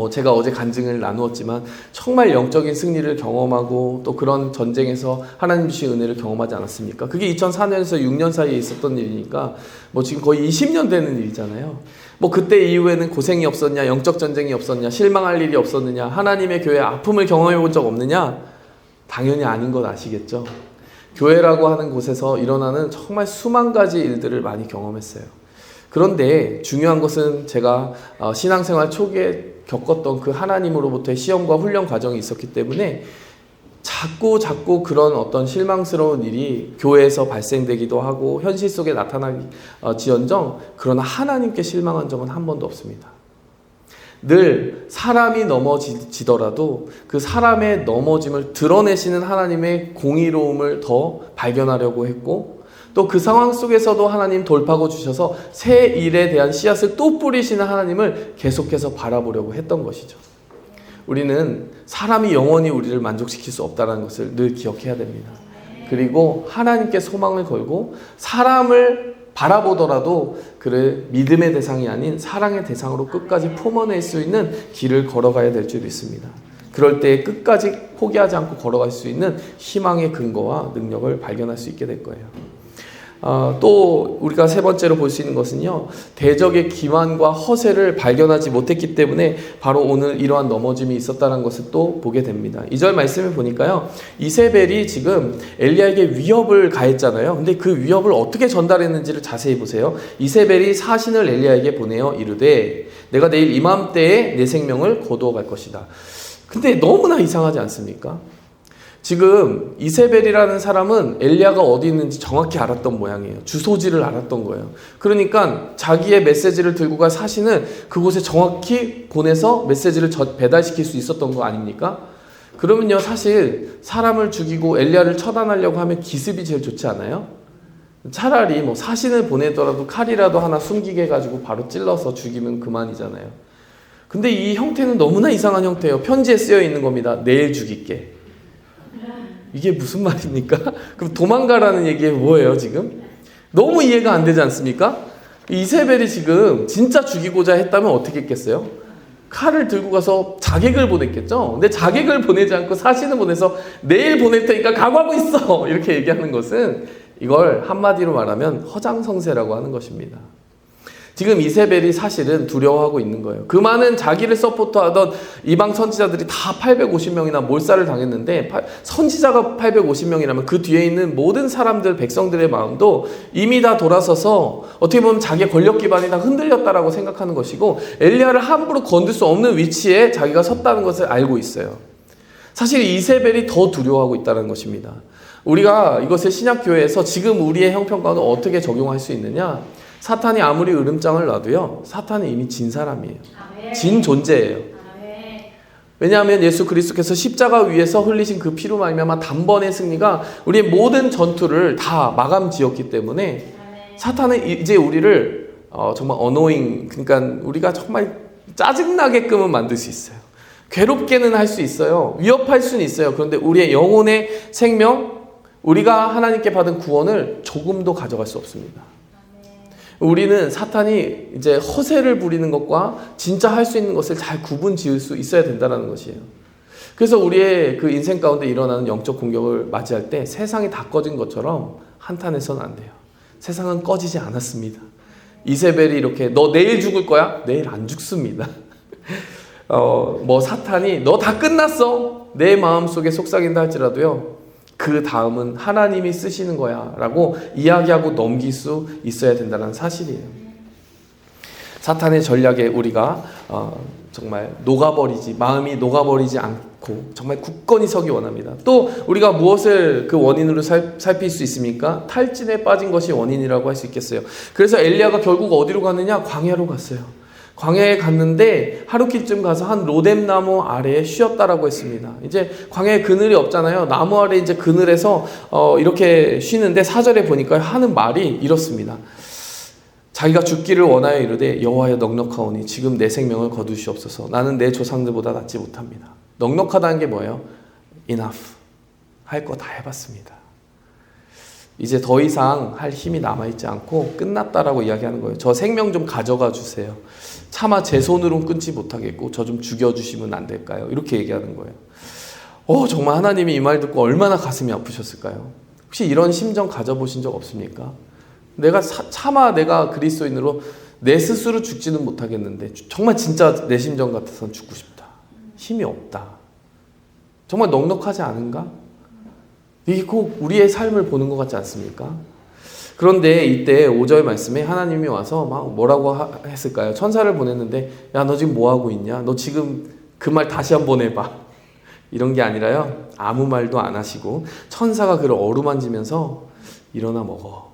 제가 어제 간증을 나누었지만 정말 영적인 승리를 경험하고 또 그런 전쟁에서 하나님 주신 은혜를 경험하지 않았습니까? 그게 2004년에서 6년 사이에 있었던 일이니까 지금 거의 20년 되는 일이잖아요. 그때 이후에는 고생이 없었냐, 영적 전쟁이 없었냐, 실망할 일이 없었느냐, 하나님의 교회에 아픔을 경험해 본 적 없느냐? 당연히 아닌 건 아시겠죠? 교회라고 하는 곳에서 일어나는 정말 수만 가지 일들을 많이 경험했어요. 그런데 중요한 것은 제가 신앙생활 초기에 겪었던 그 하나님으로부터의 시험과 훈련 과정이 있었기 때문에 자꾸 그런 어떤 실망스러운 일이 교회에서 발생되기도 하고 현실 속에 나타나지언정 그러나 하나님께 실망한 적은 한 번도 없습니다. 늘 사람이 넘어지더라도 그 사람의 넘어짐을 드러내시는 하나님의 공의로움을 더 발견하려고 했고 또 그 상황 속에서도 하나님 돌파구 주셔서 새 일에 대한 씨앗을 또 뿌리시는 하나님을 계속해서 바라보려고 했던 것이죠. 우리는 사람이 영원히 우리를 만족시킬 수 없다는 것을 늘 기억해야 됩니다. 그리고 하나님께 소망을 걸고 사람을 바라보더라도 그를 믿음의 대상이 아닌 사랑의 대상으로 끝까지 품어낼 수 있는 길을 걸어가야 될 줄 믿습니다. 그럴 때 끝까지 포기하지 않고 걸어갈 수 있는 희망의 근거와 능력을 발견할 수 있게 될 거예요. 또 우리가 세 번째로 볼 수 있는 것은요, 대적의 기만과 허세를 발견하지 못했기 때문에 바로 오늘 이러한 넘어짐이 있었다는 것을 또 보게 됩니다. 2절 말씀을 보니까요, 이세벨이 지금 엘리야에게 위협을 가했잖아요. 근데 그 위협을 어떻게 전달했는지를 자세히 보세요. 이세벨이 사신을 엘리야에게 보내어 이르되 내가 내일 이맘때에 내 생명을 거두어 갈 것이다. 근데 너무나 이상하지 않습니까? 지금 이세벨이라는 사람은 엘리야가 어디 있는지 정확히 알았던 모양이에요. 주소지를 알았던 거예요. 그러니까 자기의 메시지를 들고 갈 사신을 그곳에 정확히 보내서 메시지를 배달시킬 수 있었던 거 아닙니까? 그러면요, 사실 사람을 죽이고 엘리야를 처단하려고 하면 기습이 제일 좋지 않아요? 차라리 사신을 보내더라도 칼이라도 하나 숨기게 해가지고 바로 찔러서 죽이면 그만이잖아요. 근데 이 형태는 너무나 이상한 형태예요. 편지에 쓰여 있는 겁니다. 내일 죽일게. 이게 무슨 말입니까? 그럼 도망가라는 얘기에 뭐예요 지금? 너무 이해가 안 되지 않습니까? 이세벨이 지금 진짜 죽이고자 했다면 어떻게 했겠어요? 칼을 들고 가서 자객을 보냈겠죠? 근데 자객을 보내지 않고 사신을 보내서 내일 보낼 테니까 각오하고 있어! 이렇게 얘기하는 것은 이걸 한마디로 말하면 허장성세라고 하는 것입니다. 지금 이세벨이 사실은 두려워하고 있는 거예요. 그 많은 자기를 서포트하던 이방 선지자들이 다 850명이나 몰살을 당했는데 선지자가 850명이라면 그 뒤에 있는 모든 사람들, 백성들의 마음도 이미 다 돌아서서 어떻게 보면 자기의 권력 기반이 다 흔들렸다라고 생각하는 것이고 엘리야를 함부로 건들 수 없는 위치에 자기가 섰다는 것을 알고 있어요. 사실 이세벨이 더 두려워하고 있다는 것입니다. 우리가 이것을 신약교회에서 지금 우리의 형편 가운데 어떻게 적용할 수 있느냐? 사탄이 아무리 으름장을 놔도요, 사탄은 이미 진 사람이에요. 진 존재예요. 왜냐하면 예수 그리스도께서 십자가 위에서 흘리신 그 피로 말미암아 단번의 승리가 우리의 모든 전투를 다 마감 지었기 때문에 사탄은 이제 우리를 정말 어노잉, 그러니까 우리가 정말 짜증나게끔은 만들 수 있어요. 괴롭게는 할 수 있어요. 위협할 수는 있어요. 그런데 우리의 영혼의 생명, 우리가 하나님께 받은 구원을 조금도 가져갈 수 없습니다. 우리는 사탄이 이제 허세를 부리는 것과 진짜 할 수 있는 것을 잘 구분 지을 수 있어야 된다는 것이에요. 그래서 우리의 그 인생 가운데 일어나는 영적 공격을 맞이할 때 세상이 다 꺼진 것처럼 한탄해서는 안 돼요. 세상은 꺼지지 않았습니다. 이세벨이 이렇게 너 내일 죽을 거야? 내일 안 죽습니다. 사탄이 너 다 끝났어. 내 마음속에 속삭인다 할지라도요. 그 다음은 하나님이 쓰시는 거야 라고 이야기하고 넘길 수 있어야 된다는 사실이에요. 사탄의 전략에 우리가 정말 마음이 녹아버리지 않고 정말 굳건히 서기 원합니다. 또 우리가 무엇을 그 원인으로 살필 수 있습니까? 탈진에 빠진 것이 원인이라고 할 수 있겠어요. 그래서 엘리야가 결국 어디로 갔느냐? 광야로 갔어요. 광야에 갔는데 하루키쯤 가서 한 로뎀나무 아래에 쉬었다라고 했습니다. 이제 광야에 그늘이 없잖아요. 나무 아래 이제 그늘에서 이렇게 쉬는데 4절에 보니까 하는 말이 이렇습니다. 자기가 죽기를 원하여 이르되 여호와여 넉넉하오니 지금 내 생명을 거두시옵소서. 나는 내 조상들보다 낫지 못합니다. 넉넉하다는 게 뭐예요? Enough. 할 거 다 해봤습니다. 이제 더 이상 할 힘이 남아있지 않고 끝났다라고 이야기하는 거예요. 저 생명 좀 가져가 주세요. 차마 제 손으로는 끊지 못하겠고 저 좀 죽여주시면 안 될까요? 이렇게 얘기하는 거예요. 정말 하나님이 이 말 듣고 얼마나 가슴이 아프셨을까요? 혹시 이런 심정 가져보신 적 없습니까? 차마 내가 그리스도인으로 내 스스로 죽지는 못하겠는데 정말 진짜 내 심정 같아서는 죽고 싶다. 힘이 없다. 정말 넉넉하지 않은가? 이게 꼭 우리의 삶을 보는 것 같지 않습니까? 그런데 이때 5절 말씀에 하나님이 와서 막 뭐라고 했을까요? 천사를 보냈는데 야, 너 지금 뭐하고 있냐? 너 지금 그 말 다시 한번 해봐. 이런 게 아니라요. 아무 말도 안 하시고 천사가 그를 어루만지면서 일어나 먹어.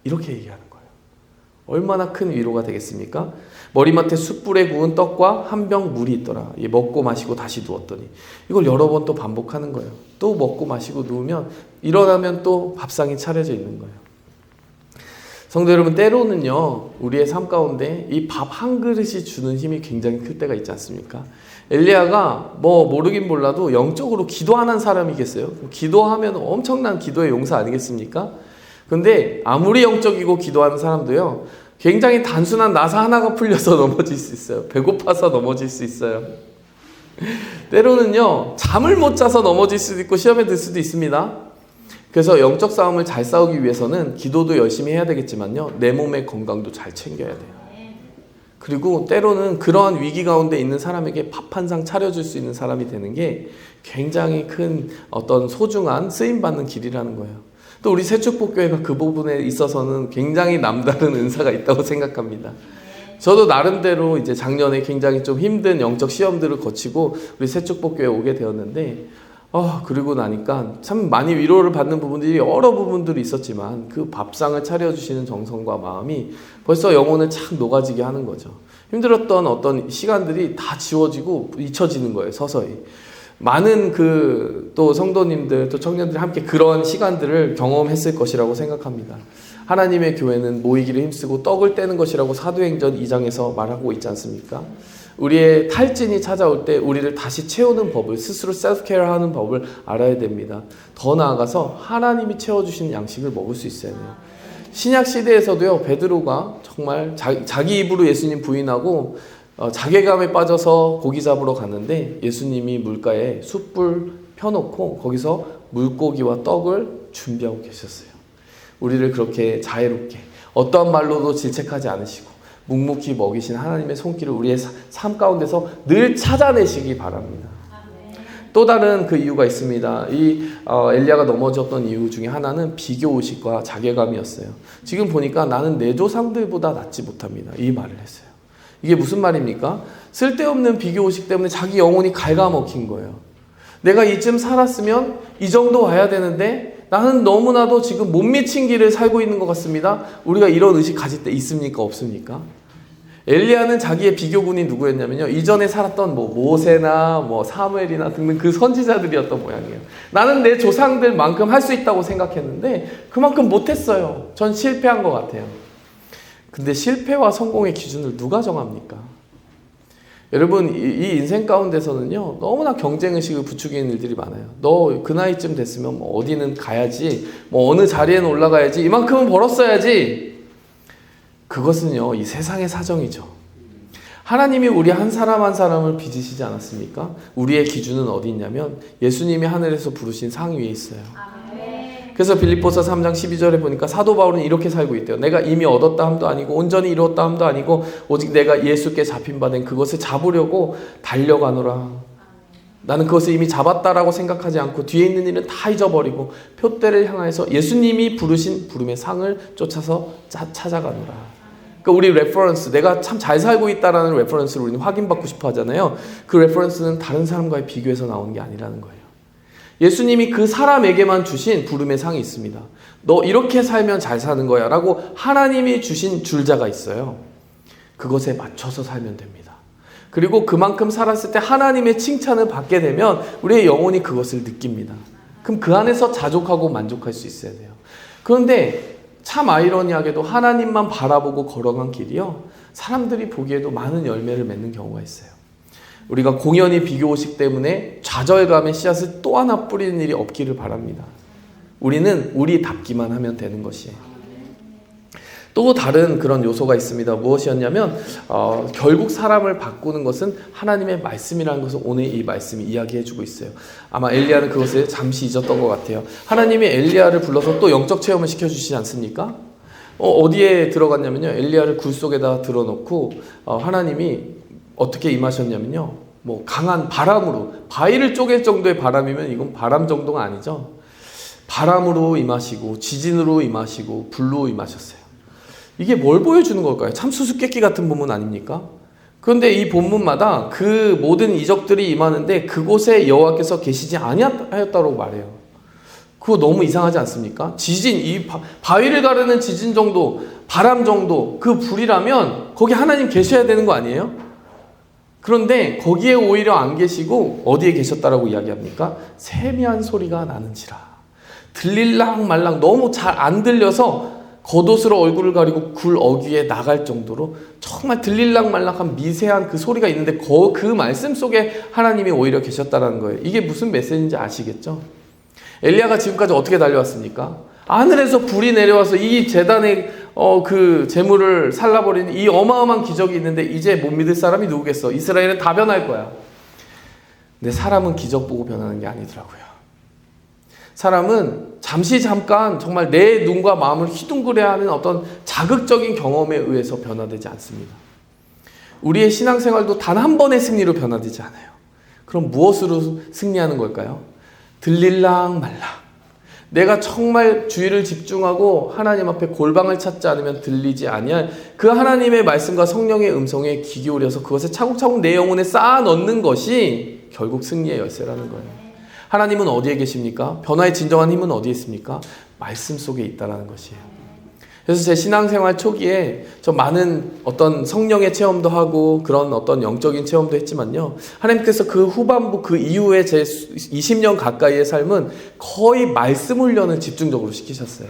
이렇게 얘기하는 거예요. 얼마나 큰 위로가 되겠습니까? 머리맡에 숯불에 구운 떡과 한 병 물이 있더라. 먹고 마시고 다시 누웠더니 이걸 여러 번 또 반복하는 거예요. 또 먹고 마시고 누우면 일어나면 또 밥상이 차려져 있는 거예요. 성도 여러분, 때로는요 우리의 삶 가운데 이 밥 한 그릇이 주는 힘이 굉장히 클 때가 있지 않습니까? 엘리야가 모르긴 몰라도 영적으로 기도 안 한 사람이겠어요? 기도하면 엄청난 기도의 용사 아니겠습니까? 근데 아무리 영적이고 기도하는 사람도요 굉장히 단순한 나사 하나가 풀려서 넘어질 수 있어요. 배고파서 넘어질 수 있어요. 때로는요 잠을 못 자서 넘어질 수도 있고 시험에 들 수도 있습니다. 그래서 영적 싸움을 잘 싸우기 위해서는 기도도 열심히 해야 되겠지만요 내 몸의 건강도 잘 챙겨야 돼요. 그리고 때로는 그러한 위기 가운데 있는 사람에게 밥 한 상 차려줄 수 있는 사람이 되는 게 굉장히 큰 어떤 소중한 쓰임받는 길이라는 거예요. 또 우리 새축복교회가 그 부분에 있어서는 굉장히 남다른 은사가 있다고 생각합니다. 저도 나름대로 이제 작년에 굉장히 좀 힘든 영적 시험들을 거치고 우리 새축복교회에 오게 되었는데 그리고 나니까 참 많이 위로를 받는 부분들이 여러 부분들이 있었지만 그 밥상을 차려주시는 정성과 마음이 벌써 영혼을 착 녹아지게 하는 거죠. 힘들었던 어떤 시간들이 다 지워지고 잊혀지는 거예요. 서서히. 많은 또 성도님들 또 청년들이 함께 그런 시간들을 경험했을 것이라고 생각합니다. 하나님의 교회는 모이기를 힘쓰고 떡을 떼는 것이라고 사도행전 2장에서 말하고 있지 않습니까? 우리의 탈진이 찾아올 때 우리를 다시 채우는 법을, 스스로 셀프케어하는 법을 알아야 됩니다. 더 나아가서 하나님이 채워주시는 양식을 먹을 수 있어야 돼요. 신약 시대에서도요 베드로가 정말 자기 입으로 예수님 부인하고 자괴감에 빠져서 고기 잡으러 갔는데 예수님이 물가에 숯불 펴놓고 거기서 물고기와 떡을 준비하고 계셨어요. 우리를 그렇게 자애롭게 어떠한 말로도 질책하지 않으시고 묵묵히 먹이신 하나님의 손길을 우리의 삶 가운데서 늘 찾아내시기 바랍니다. 또 다른 그 이유가 있습니다. 엘리야가 넘어졌던 이유 중에 하나는 비교의식과 자괴감이었어요. 지금 보니까 나는 내 조상들보다 낫지 못합니다. 이 말을 했어요. 이게 무슨 말입니까? 쓸데없는 비교의식 때문에 자기 영혼이 갉아먹힌 거예요. 내가 이쯤 살았으면 이 정도 와야 되는데 나는 너무나도 지금 못 미친 길을 살고 있는 것 같습니다. 우리가 이런 의식 가질 때 있습니까? 없습니까? 엘리야는 자기의 비교군이 누구였냐면요, 이전에 살았던 모세나 사무엘이나 등등 그 선지자들이었던 모양이에요. 나는 내 조상들만큼 할 수 있다고 생각했는데 그만큼 못했어요. 전 실패한 것 같아요. 근데 실패와 성공의 기준을 누가 정합니까? 여러분, 이 인생 가운데서는요, 너무나 경쟁의식을 부추기는 일들이 많아요. 너 그 나이쯤 됐으면 어디는 가야지, 어느 자리에는 올라가야지, 이만큼은 벌었어야지. 그것은요, 이 세상의 사정이죠. 하나님이 우리 한 사람 한 사람을 빚으시지 않았습니까? 우리의 기준은 어디 있냐면 예수님이 하늘에서 부르신 상 위에 있어요. 그래서 빌립보서 3장 12절에 보니까 사도 바울은 이렇게 살고 있대요. 내가 이미 얻었다 함도 아니고 온전히 이루었다 함도 아니고 오직 내가 예수께 잡힌 바 된 그것을 잡으려고 달려가노라. 나는 그것을 이미 잡았다라고 생각하지 않고 뒤에 있는 일은 다 잊어버리고 표대를 향해서 예수님이 부르신 부름의 상을 쫓아서 찾아가노라. 그러니까 우리 레퍼런스, 내가 참 잘 살고 있다라는 레퍼런스를 우리는 확인받고 싶어 하잖아요. 그 레퍼런스는 다른 사람과의 비교해서 나오는 게 아니라는 거예요. 예수님이 그 사람에게만 주신 부름의 상이 있습니다. 너 이렇게 살면 잘 사는 거야 라고 하나님이 주신 줄자가 있어요. 그것에 맞춰서 살면 됩니다. 그리고 그만큼 살았을 때 하나님의 칭찬을 받게 되면 우리의 영혼이 그것을 느낍니다. 그럼 그 안에서 자족하고 만족할 수 있어야 돼요. 그런데 참 아이러니하게도 하나님만 바라보고 걸어간 길이요, 사람들이 보기에도 많은 열매를 맺는 경우가 있어요. 우리가 공연히 비교의식 때문에 좌절감의 씨앗을 또 하나 뿌리는 일이 없기를 바랍니다. 우리는 우리답기만 하면 되는 것이에요. 또 다른 그런 요소가 있습니다. 무엇이었냐면 결국 사람을 바꾸는 것은 하나님의 말씀이라는 것을 오늘 이 말씀이 이야기해주고 있어요. 아마 엘리야는 그것을 잠시 잊었던 것 같아요. 하나님이 엘리야를 불러서 또 영적 체험을 시켜주시지 않습니까? 어디에 들어갔냐면요, 엘리야를 굴 속에다 들어놓고 하나님이 어떻게 임하셨냐면요, 강한 바람으로, 바위를 쪼갤 정도의 바람이면 이건 바람 정도가 아니죠. 바람으로 임하시고 지진으로 임하시고 불로 임하셨어요. 이게 뭘 보여주는 걸까요? 참 수수께끼 같은 본문 아닙니까? 그런데 이 본문마다 그 모든 이적들이 임하는데 그곳에 여호와께서 계시지 아니하였다고 말해요. 그거 너무 이상하지 않습니까? 지진, 이 바위를 가르는 지진 정도, 바람 정도, 그 불이라면 거기 하나님 계셔야 되는 거 아니에요? 그런데 거기에 오히려 안 계시고 어디에 계셨다라고 이야기합니까? 세미한 소리가 나는지라. 들릴랑 말랑 너무 잘 안 들려서 겉옷으로 얼굴을 가리고 굴 어귀에 나갈 정도로 정말 들릴랑 말랑한 미세한 그 소리가 있는데 그 말씀 속에 하나님이 오히려 계셨다는 거예요. 이게 무슨 메시지인지 아시겠죠? 엘리야가 지금까지 어떻게 달려왔습니까? 하늘에서 불이 내려와서 이 제단의 그 재물을 살라버리는 이 어마어마한 기적이 있는데 이제 못 믿을 사람이 누구겠어? 이스라엘은 다 변할 거야. 근데 사람은 기적 보고 변하는 게 아니더라고요. 사람은 잠깐 정말 내 눈과 마음을 휘둥그레 하는 어떤 자극적인 경험에 의해서 변화되지 않습니다. 우리의 신앙생활도 단 한 번의 승리로 변화되지 않아요. 그럼 무엇으로 승리하는 걸까요? 들릴랑 말랑. 내가 정말 주의를 집중하고 하나님 앞에 골방을 찾지 않으면 들리지 아니할 그 하나님의 말씀과 성령의 음성에 귀 기울여서 그것을 차곡차곡 내 영혼에 쌓아 넣는 것이 결국 승리의 열쇠라는 거예요. 하나님은 어디에 계십니까? 변화의 진정한 힘은 어디에 있습니까? 말씀 속에 있다는 것이에요. 그래서 제 신앙생활 초기에 저 많은 어떤 성령의 체험도 하고 그런 어떤 영적인 체험도 했지만요, 하나님께서 그 후반부 그 이후에 제 20년 가까이의 삶은 거의 말씀 훈련을 집중적으로 시키셨어요.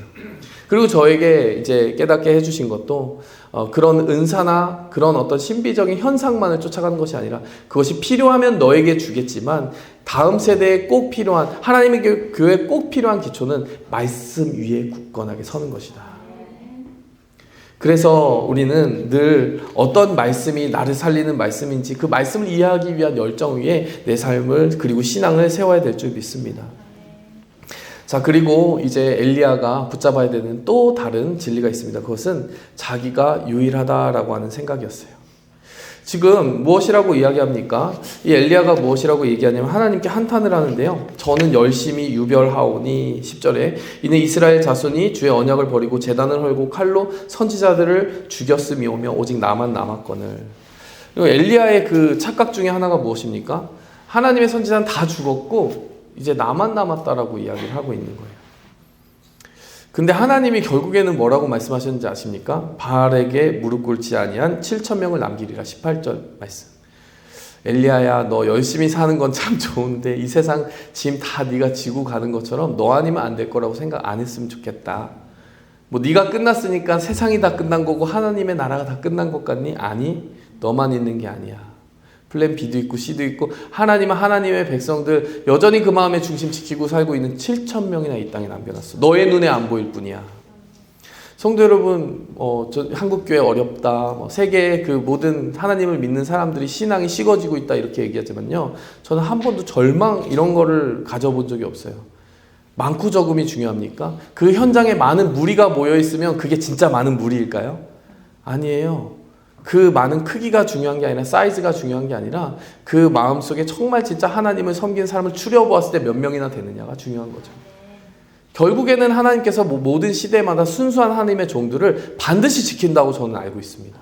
그리고 저에게 이제 깨닫게 해주신 것도 그런 은사나 그런 어떤 신비적인 현상만을 쫓아가는 것이 아니라 그것이 필요하면 너에게 주겠지만 다음 세대에 꼭 필요한, 하나님의 교회에 꼭 필요한 기초는 말씀 위에 굳건하게 서는 것이다. 그래서 우리는 늘 어떤 말씀이 나를 살리는 말씀인지 그 말씀을 이해하기 위한 열정 위에 내 삶을 그리고 신앙을 세워야 될 줄 믿습니다. 자, 그리고 이제 엘리야가 붙잡아야 되는 또 다른 진리가 있습니다. 그것은 자기가 유일하다라고 하는 생각이었어요. 지금 무엇이라고 이야기합니까? 이 엘리야가 무엇이라고 얘기하냐면 하나님께 한탄을 하는데요. 저는 열심히 유별하오니 10절에 이는 이스라엘 자손이 주의 언약을 버리고 제단을 헐고 칼로 선지자들을 죽였음이오며 오직 나만 남았거늘. 엘리야의 그 착각 중에 하나가 무엇입니까? 하나님의 선지자는 다 죽었고 이제 나만 남았다라고 이야기를 하고 있는 거예요. 근데 하나님이 결국에는 뭐라고 말씀하셨는지 아십니까? 바알에게 무릎 꿇지 아니한 7,000명을 남기리라. 18절 말씀. 엘리야야, 너 열심히 사는 건 참 좋은데 이 세상 짐 다 네가 지고 가는 것처럼 너 아니면 안 될 거라고 생각 안 했으면 좋겠다. 뭐 네가 끝났으니까 세상이 다 끝난 거고 하나님의 나라가 다 끝난 것 같니? 아니, 너만 있는 게 아니야. 플랜 B도 있고 C도 있고 하나님은 하나님의 백성들 여전히 그 마음의 중심 지키고 살고 있는 7,000명이나 이 땅에 남겨놨어. 너의 눈에 안 보일 뿐이야. 성도 여러분, 한국교회 어렵다, 세계의 그 모든 하나님을 믿는 사람들이 신앙이 식어지고 있다 이렇게 얘기하지만요, 저는 한 번도 절망 이런 거를 가져본 적이 없어요. 많고 적음이 중요합니까? 그 현장에 많은 무리가 모여 있으면 그게 진짜 많은 무리일까요? 아니에요. 그 많은 크기가 중요한 게 아니라 사이즈가 중요한 게 아니라 그 마음속에 정말 진짜 하나님을 섬기는 사람을 추려보았을 때 몇 명이나 되느냐가 중요한 거죠. 결국에는 하나님께서 모든 시대마다 순수한 하나님의 종들을 반드시 지킨다고 저는 알고 있습니다.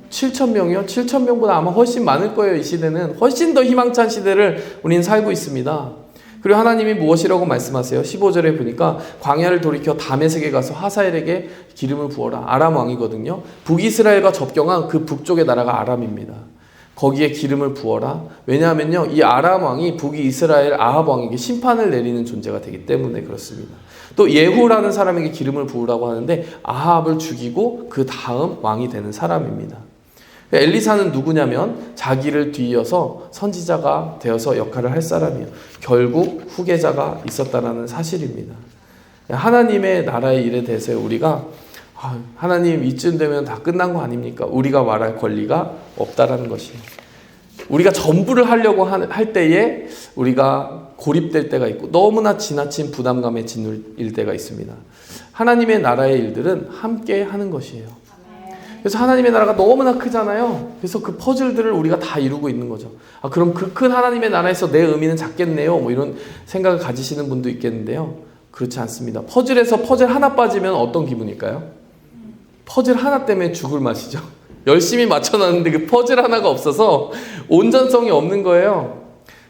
7,000명이요? 7,000명보다 아마 훨씬 많을 거예요. 이 시대는 훨씬 더 희망찬 시대를 우리는 살고 있습니다. 그리고 하나님이 무엇이라고 말씀하세요? 15절에 보니까 광야를 돌이켜 다메섹에 가서 하사엘에게 기름을 부어라. 아람 왕이거든요. 북이스라엘과 접경한 그 북쪽의 나라가 아람입니다. 거기에 기름을 부어라. 왜냐하면요, 이 아람 왕이 북이스라엘 아합 왕에게 심판을 내리는 존재가 되기 때문에 그렇습니다. 또 예후라는 사람에게 기름을 부으라고 하는데 아합을 죽이고 그 다음 왕이 되는 사람입니다. 엘리사는 누구냐면 자기를 뒤이어서 선지자가 되어서 역할을 할 사람이에요. 결국 후계자가 있었다라는 사실입니다. 하나님의 나라의 일에 대해서 우리가 하나님 이쯤 되면 다 끝난 거 아닙니까? 우리가 말할 권리가 없다라는 것이에요. 우리가 전부를 하려고 할 때에 우리가 고립될 때가 있고 너무나 지나친 부담감에 짓눌릴 때가 있습니다. 하나님의 나라의 일들은 함께 하는 것이에요. 그래서 하나님의 나라가 너무나 크잖아요. 그래서 그 퍼즐들을 우리가 다 이루고 있는 거죠. 그럼 그 큰 하나님의 나라에서 내 의미는 작겠네요. 뭐 이런 생각을 가지시는 분도 있겠는데요. 그렇지 않습니다. 퍼즐에서 퍼즐 하나 빠지면 어떤 기분일까요? 퍼즐 하나 때문에 죽을 맛이죠. 열심히 맞춰놨는데 그 퍼즐 하나가 없어서 온전성이 없는 거예요.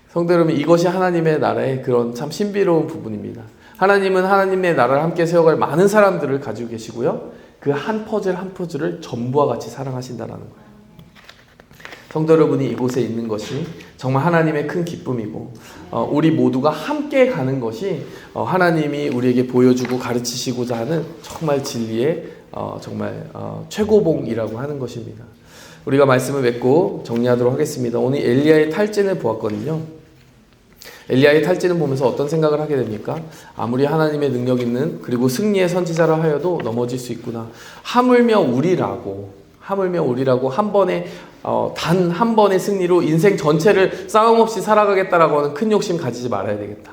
성도 여러분, 이것이 하나님의 나라의 그런 참 신비로운 부분입니다. 하나님은 하나님의 나라를 함께 세워갈 많은 사람들을 가지고 계시고요. 그 한 퍼즐 한 퍼즐을 전부와 같이 사랑하신다는 거예요. 성도 여러분이 이곳에 있는 것이 정말 하나님의 큰 기쁨이고 우리 모두가 함께 가는 것이 하나님이 우리에게 보여주고 가르치시고자 하는 정말 진리의 정말 최고봉이라고 하는 것입니다. 우리가 말씀을 맺고 정리하도록 하겠습니다. 오늘 엘리야의 탈진을 보았거든요. 엘리야의 탈진을 보면서 어떤 생각을 하게 됩니까? 아무리 하나님의 능력 있는 그리고 승리의 선지자라 하여도 넘어질 수 있구나. 하물며 우리라고 한 번에 단 한 번의 승리로 인생 전체를 싸움 없이 살아가겠다라고 하는 큰 욕심 가지지 말아야 되겠다.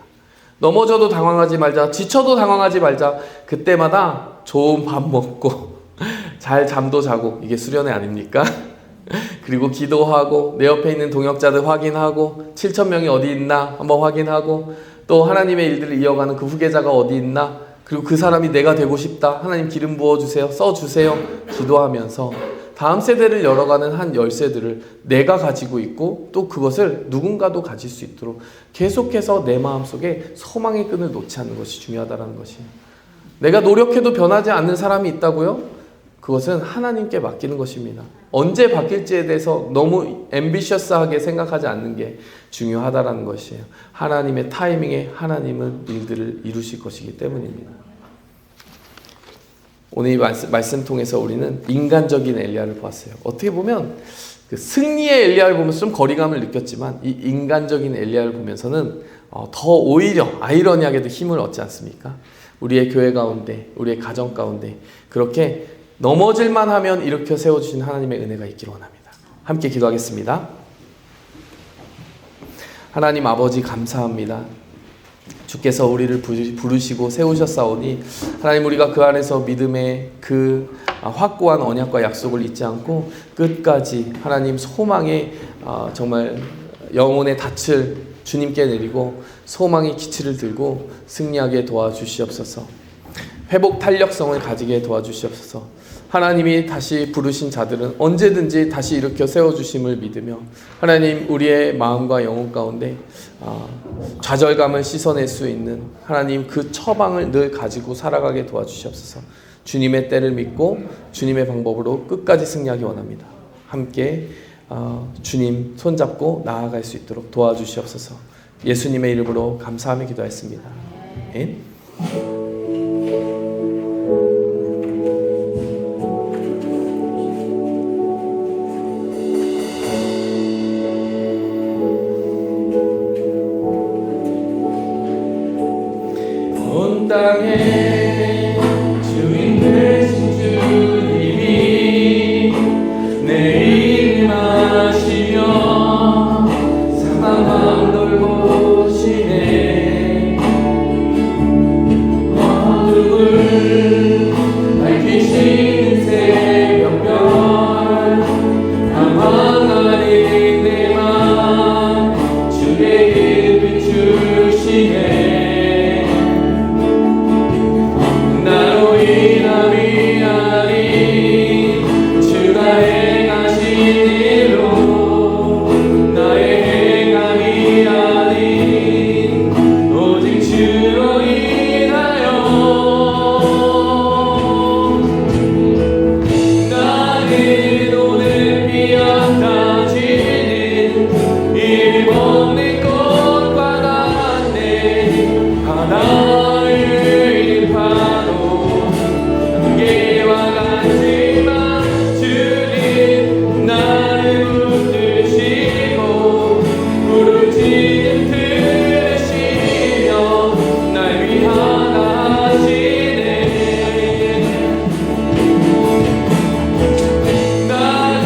넘어져도 당황하지 말자. 지쳐도 당황하지 말자. 그때마다 좋은 밥 먹고 잘 잠도 자고, 이게 수련회 아닙니까? 그리고 기도하고 내 옆에 있는 동역자들 확인하고 7,000명이 어디 있나 한번 확인하고 또 하나님의 일들을 이어가는 그 후계자가 어디 있나, 그리고 그 사람이 내가 되고 싶다. 하나님 기름 부어주세요. 써주세요. 기도하면서 다음 세대를 열어가는 한 열쇠들을 내가 가지고 있고 또 그것을 누군가도 가질 수 있도록 계속해서 내 마음속에 소망의 끈을 놓지 않는 것이 중요하다는 것이에요. 내가 노력해도 변하지 않는 사람이 있다고요? 그것은 하나님께 맡기는 것입니다. 언제 바뀔지에 대해서 너무 앰비셔스하게 생각하지 않는 게 중요하다는 것이에요. 하나님의 타이밍에 하나님은 일들을 이루실 것이기 때문입니다. 오늘 이 말씀 통해서 우리는 인간적인 엘리야를 보았어요. 어떻게 보면 그 승리의 엘리야를 보면서 좀 거리감을 느꼈지만 이 인간적인 엘리야를 보면서는 더 오히려 아이러니하게도 힘을 얻지 않습니까? 우리의 교회 가운데, 우리의 가정 가운데 그렇게 넘어질만 하면 일으켜 세워주신 하나님의 은혜가 있기를 원합니다. 함께 기도하겠습니다. 하나님 아버지 감사합니다. 주께서 우리를 부르시고 세우셨사오니 하나님, 우리가 그 안에서 믿음의 그 확고한 언약과 약속을 잊지 않고 끝까지 하나님 소망의 정말 영혼의 닻을 주님께 내리고 소망의 기치를 들고 승리하게 도와주시옵소서. 회복 탄력성을 가지게 도와주시옵소서. 하나님이 다시 부르신 자들은 언제든지 다시 일으켜 세워주심을 믿으며 하나님, 우리의 마음과 영혼 가운데 좌절감을 씻어낼 수 있는 하나님 그 처방을 늘 가지고 살아가게 도와주시옵소서. 주님의 때를 믿고 주님의 방법으로 끝까지 승리하기 원합니다. 함께 주님 손잡고 나아갈 수 있도록 도와주시옵소서. 예수님의 이름으로 감사하며 기도했습니다. 아멘. 온 땅에 주인 되신 주님이 내 임하시며 사망 돌보시네. 어둠을 밝히시는 새벽별 방황하는 내 맘 주의 빛 주시네. 나로 인함이 아닌 주가 행하신 일로 나의 행함이 아닌 오직 주로 인하여 나는 오늘 피었다 지는 일 먹는 꽃과 같네. 바다의 파도 안개와 같지만 주님 나를 붙드시고 부르짖음 들으시며 날 위하시네. 나는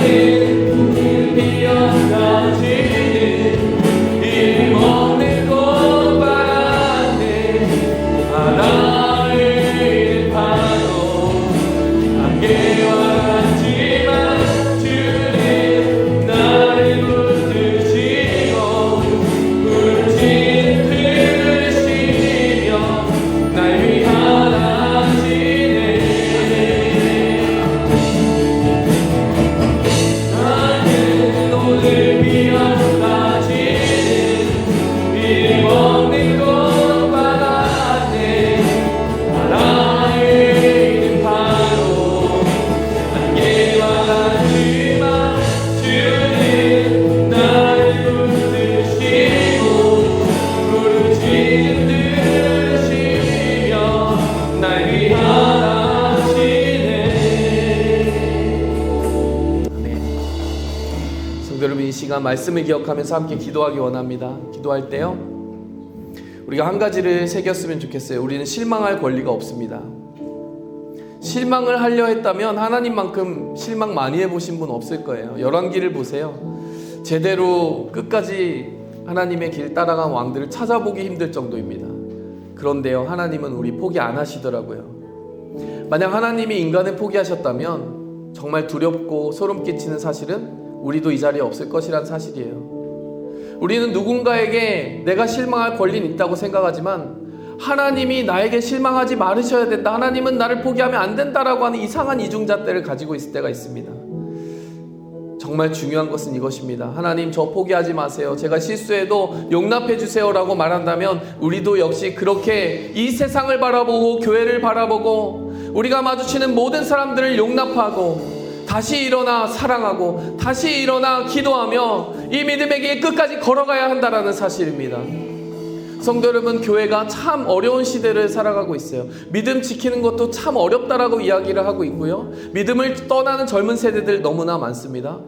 피었다 지는 일 먹는 꽃과 같네. 바다의 파도 안개와 같지만 주님 나를 붙드시고 부르짖음 들으시며 날 위하시네. 나는 오늘 피었다 지는 일 먹는 꽃과 같네. 바다의 파도 안개와 같지만 주님 나를 붙드시고 부르짖음 들으시며 날 위하시네. 아멘. 성도 여러분, 이 시간 말씀을 기억하면서 함께 기도하기 원합니다. 기도할 때요, 우리가 한 가지를 새겼으면 좋겠어요. 우리는 실망할 권리가 없습니다. 실망을 하려 했다면 하나님만큼 실망 많이 해보신 분 없을 거예요. 열왕기를 보세요. 제대로 끝까지 하나님의 길 따라간 왕들을 찾아보기 힘들 정도입니다. 그런데요, 하나님은 우리 포기 안 하시더라고요. 만약 하나님이 인간을 포기하셨다면 정말 두렵고 소름 끼치는 사실은 우리도 이 자리에 없을 것이란 사실이에요. 우리는 누군가에게 내가 실망할 권리는 있다고 생각하지만 하나님이 나에게 실망하지 말으셔야 된다, 하나님은 나를 포기하면 안 된다라고 하는 이상한 이중잣대를 가지고 있을 때가 있습니다. 정말 중요한 것은 이것입니다. 하나님, 저 포기하지 마세요. 제가 실수해도 용납해 주세요 라고 말한다면 우리도 역시 그렇게 이 세상을 바라보고 교회를 바라보고 우리가 마주치는 모든 사람들을 용납하고 다시 일어나 사랑하고 다시 일어나 기도하며 이 믿음의 길 끝까지 걸어가야 한다는 사실입니다. 성도 여러분, 교회가 참 어려운 시대를 살아가고 있어요. 믿음 지키는 것도 참 어렵다라고 이야기를 하고 있고요, 믿음을 떠나는 젊은 세대들 너무나 많습니다.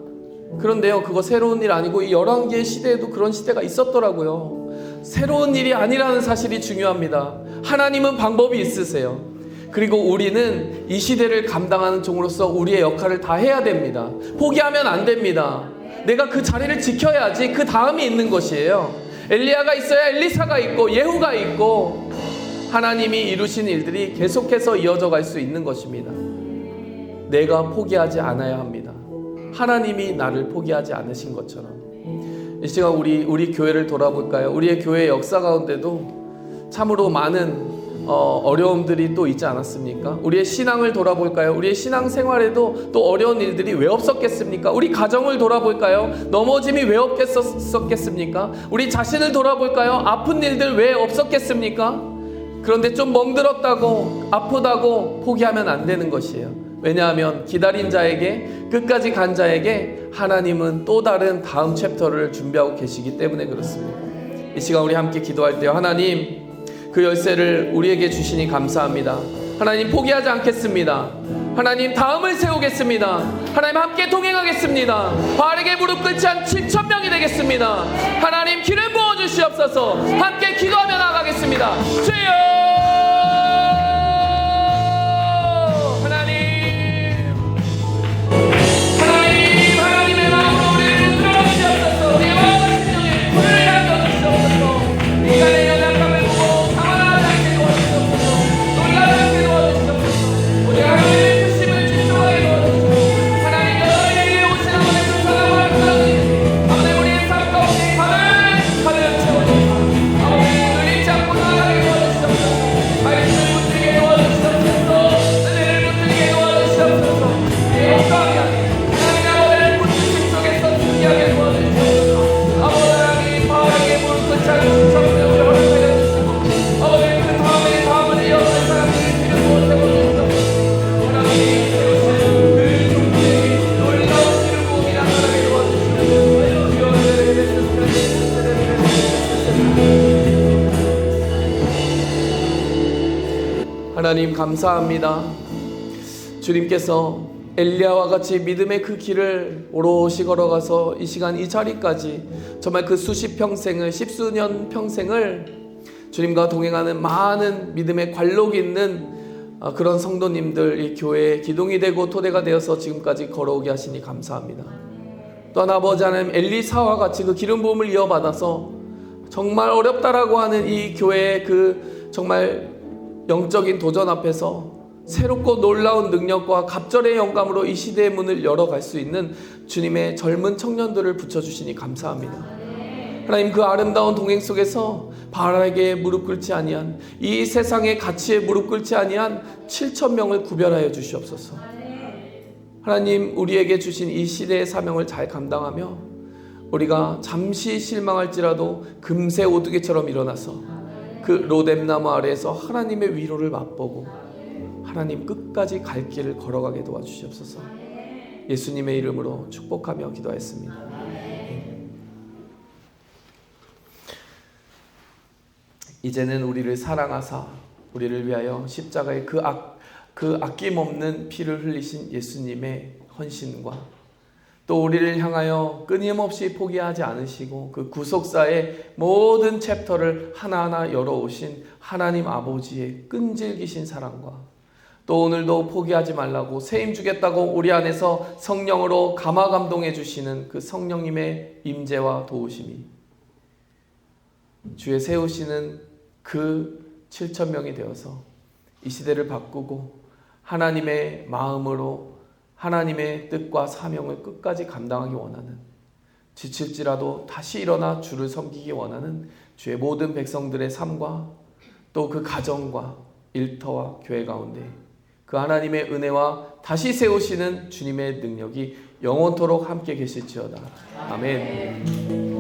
그런데요, 그거 새로운 일 아니고 이 열왕기의 시대에도 그런 시대가 있었더라고요. 새로운 일이 아니라는 사실이 중요합니다. 하나님은 방법이 있으세요. 그리고 우리는 이 시대를 감당하는 종으로서 우리의 역할을 다 해야 됩니다. 포기하면 안 됩니다. 내가 그 자리를 지켜야지 그 다음이 있는 것이에요. 엘리야가 있어야 엘리사가 있고 예후가 있고 하나님이 이루신 일들이 계속해서 이어져 갈 수 있는 것입니다. 내가 포기하지 않아야 합니다. 하나님이 나를 포기하지 않으신 것처럼. 이 시간 우리 교회를 돌아볼까요? 우리의 교회 역사 가운데도 참으로 많은 어려움들이 또 있지 않았습니까? 우리의 신앙을 돌아볼까요? 우리의 신앙 생활에도 또 어려운 일들이 왜 없었겠습니까? 우리 가정을 돌아볼까요? 넘어짐이 왜 없겠습니까? 우리 자신을 돌아볼까요? 아픈 일들 왜 없었겠습니까? 그런데 좀 멍들었다고 아프다고 포기하면 안 되는 것이에요. 왜냐하면 기다린 자에게, 끝까지 간 자에게 하나님은 또 다른 다음 챕터를 준비하고 계시기 때문에 그렇습니다. 이 시간 우리 함께 기도할 때요, 하나님, 그 열쇠를 우리에게 주시니 감사합니다. 하나님, 포기하지 않겠습니다. 하나님, 다음을 세우겠습니다. 하나님, 함께 동행하겠습니다. 바르게 무릎 꿇지 않은 7,000명이 되겠습니다. 하나님, 기름 부어주시옵소서. 함께 기도하며 나가겠습니다. 주여! 하나님의 마음으로 우리를 들어주시옵소서. 우리의 마음을 진정해 불을 향해 주시옵소서. 인간의 연약함을 보고 상관하지 않게 도와주시옵소서. 놀라지 않게 도와주시옵소서. 우리 하나님의 부심을 집중하게 도와주시옵소서. 하나님, 너희에게 오신 아버지의 불쌍한 말씀을 아버지 우리의 삶 가운데 가득 채워주시옵소서. 아버지 눈을 잊지 않고 나아가게 도와주시옵소서. 말씀을 붙들게 도와주시옵소서. 은혜를 붙들게 도와주시옵소서. 내 영광이 아니라 하게 도와주시옵소서. 아버지, 바르게 무릎 꿇지 않은 천명을 허락하여 주시고 아버지, 그 다음에 다음을 이어갈 사람들을 기름 부어 세워주시옵소서. 하나님, 세우시는 그 종들에게 놀라운 기름 부음이 나타나게 도와주시옵소서. 하나님, 감사합니다. 주님께서 엘리야와 같이 믿음의 그 길을 오롯이 걸어가서 이 시간 이 자리까지 정말 그 수십 평생을, 십수년 평생을 주님과 동행하는 많은 믿음의 관록이 있는 그런 성도님들, 이 교회에 기둥이 되고 토대가 되어서 지금까지 걸어오게 하시니 감사합니다. 또한 아버지 하나님, 엘리사와 같이 그 기름 부음을 이어받아서 정말 어렵다라고 하는 이 교회의 그 정말 영적인 도전 앞에서 새롭고 놀라운 능력과 갑절의 영감으로 이 시대의 문을 열어갈 수 있는 주님의 젊은 청년들을 붙여주시니 감사합니다. 하나님, 그 아름다운 동행 속에서 바라게 무릎 꿇지 아니한, 이 세상의 가치에 무릎 꿇지 아니한 7,000명을 구별하여 주시옵소서. 하나님, 우리에게 주신 이 시대의 사명을 잘 감당하며 우리가 잠시 실망할지라도 금세 오두개처럼 일어나서 그 로뎀나무 아래에서 하나님의 위로를 맛보고 하나님 끝까지 갈 길을 걸어가게 도와주시옵소서. 예수님의 이름으로 축복하며 기도했습니다. 이제는 우리를 사랑하사 우리를 위하여 십자가의 그 아낌없는 피를 흘리신 예수님의 헌신과 또 우리를 향하여 끊임없이 포기하지 않으시고 그 구속사의 모든 챕터를 하나하나 열어오신 하나님 아버지의 끈질기신 사랑과 또 오늘도 포기하지 말라고 세임 주겠다고 우리 안에서 성령으로 감화감동해 주시는 그 성령님의 임재와 도우심이 주의 세우시는 그 7,000명이 되어서 이 시대를 바꾸고 하나님의 마음으로 하나님의 뜻과 사명을 끝까지 감당하기 원하는, 지칠지라도 다시 일어나 주를 섬기기 원하는 주의 모든 백성들의 삶과 또 그 가정과 일터와 교회 가운데 그 하나님의 은혜와 다시 세우시는 주님의 능력이 영원토록 함께 계실지어다. 아멘.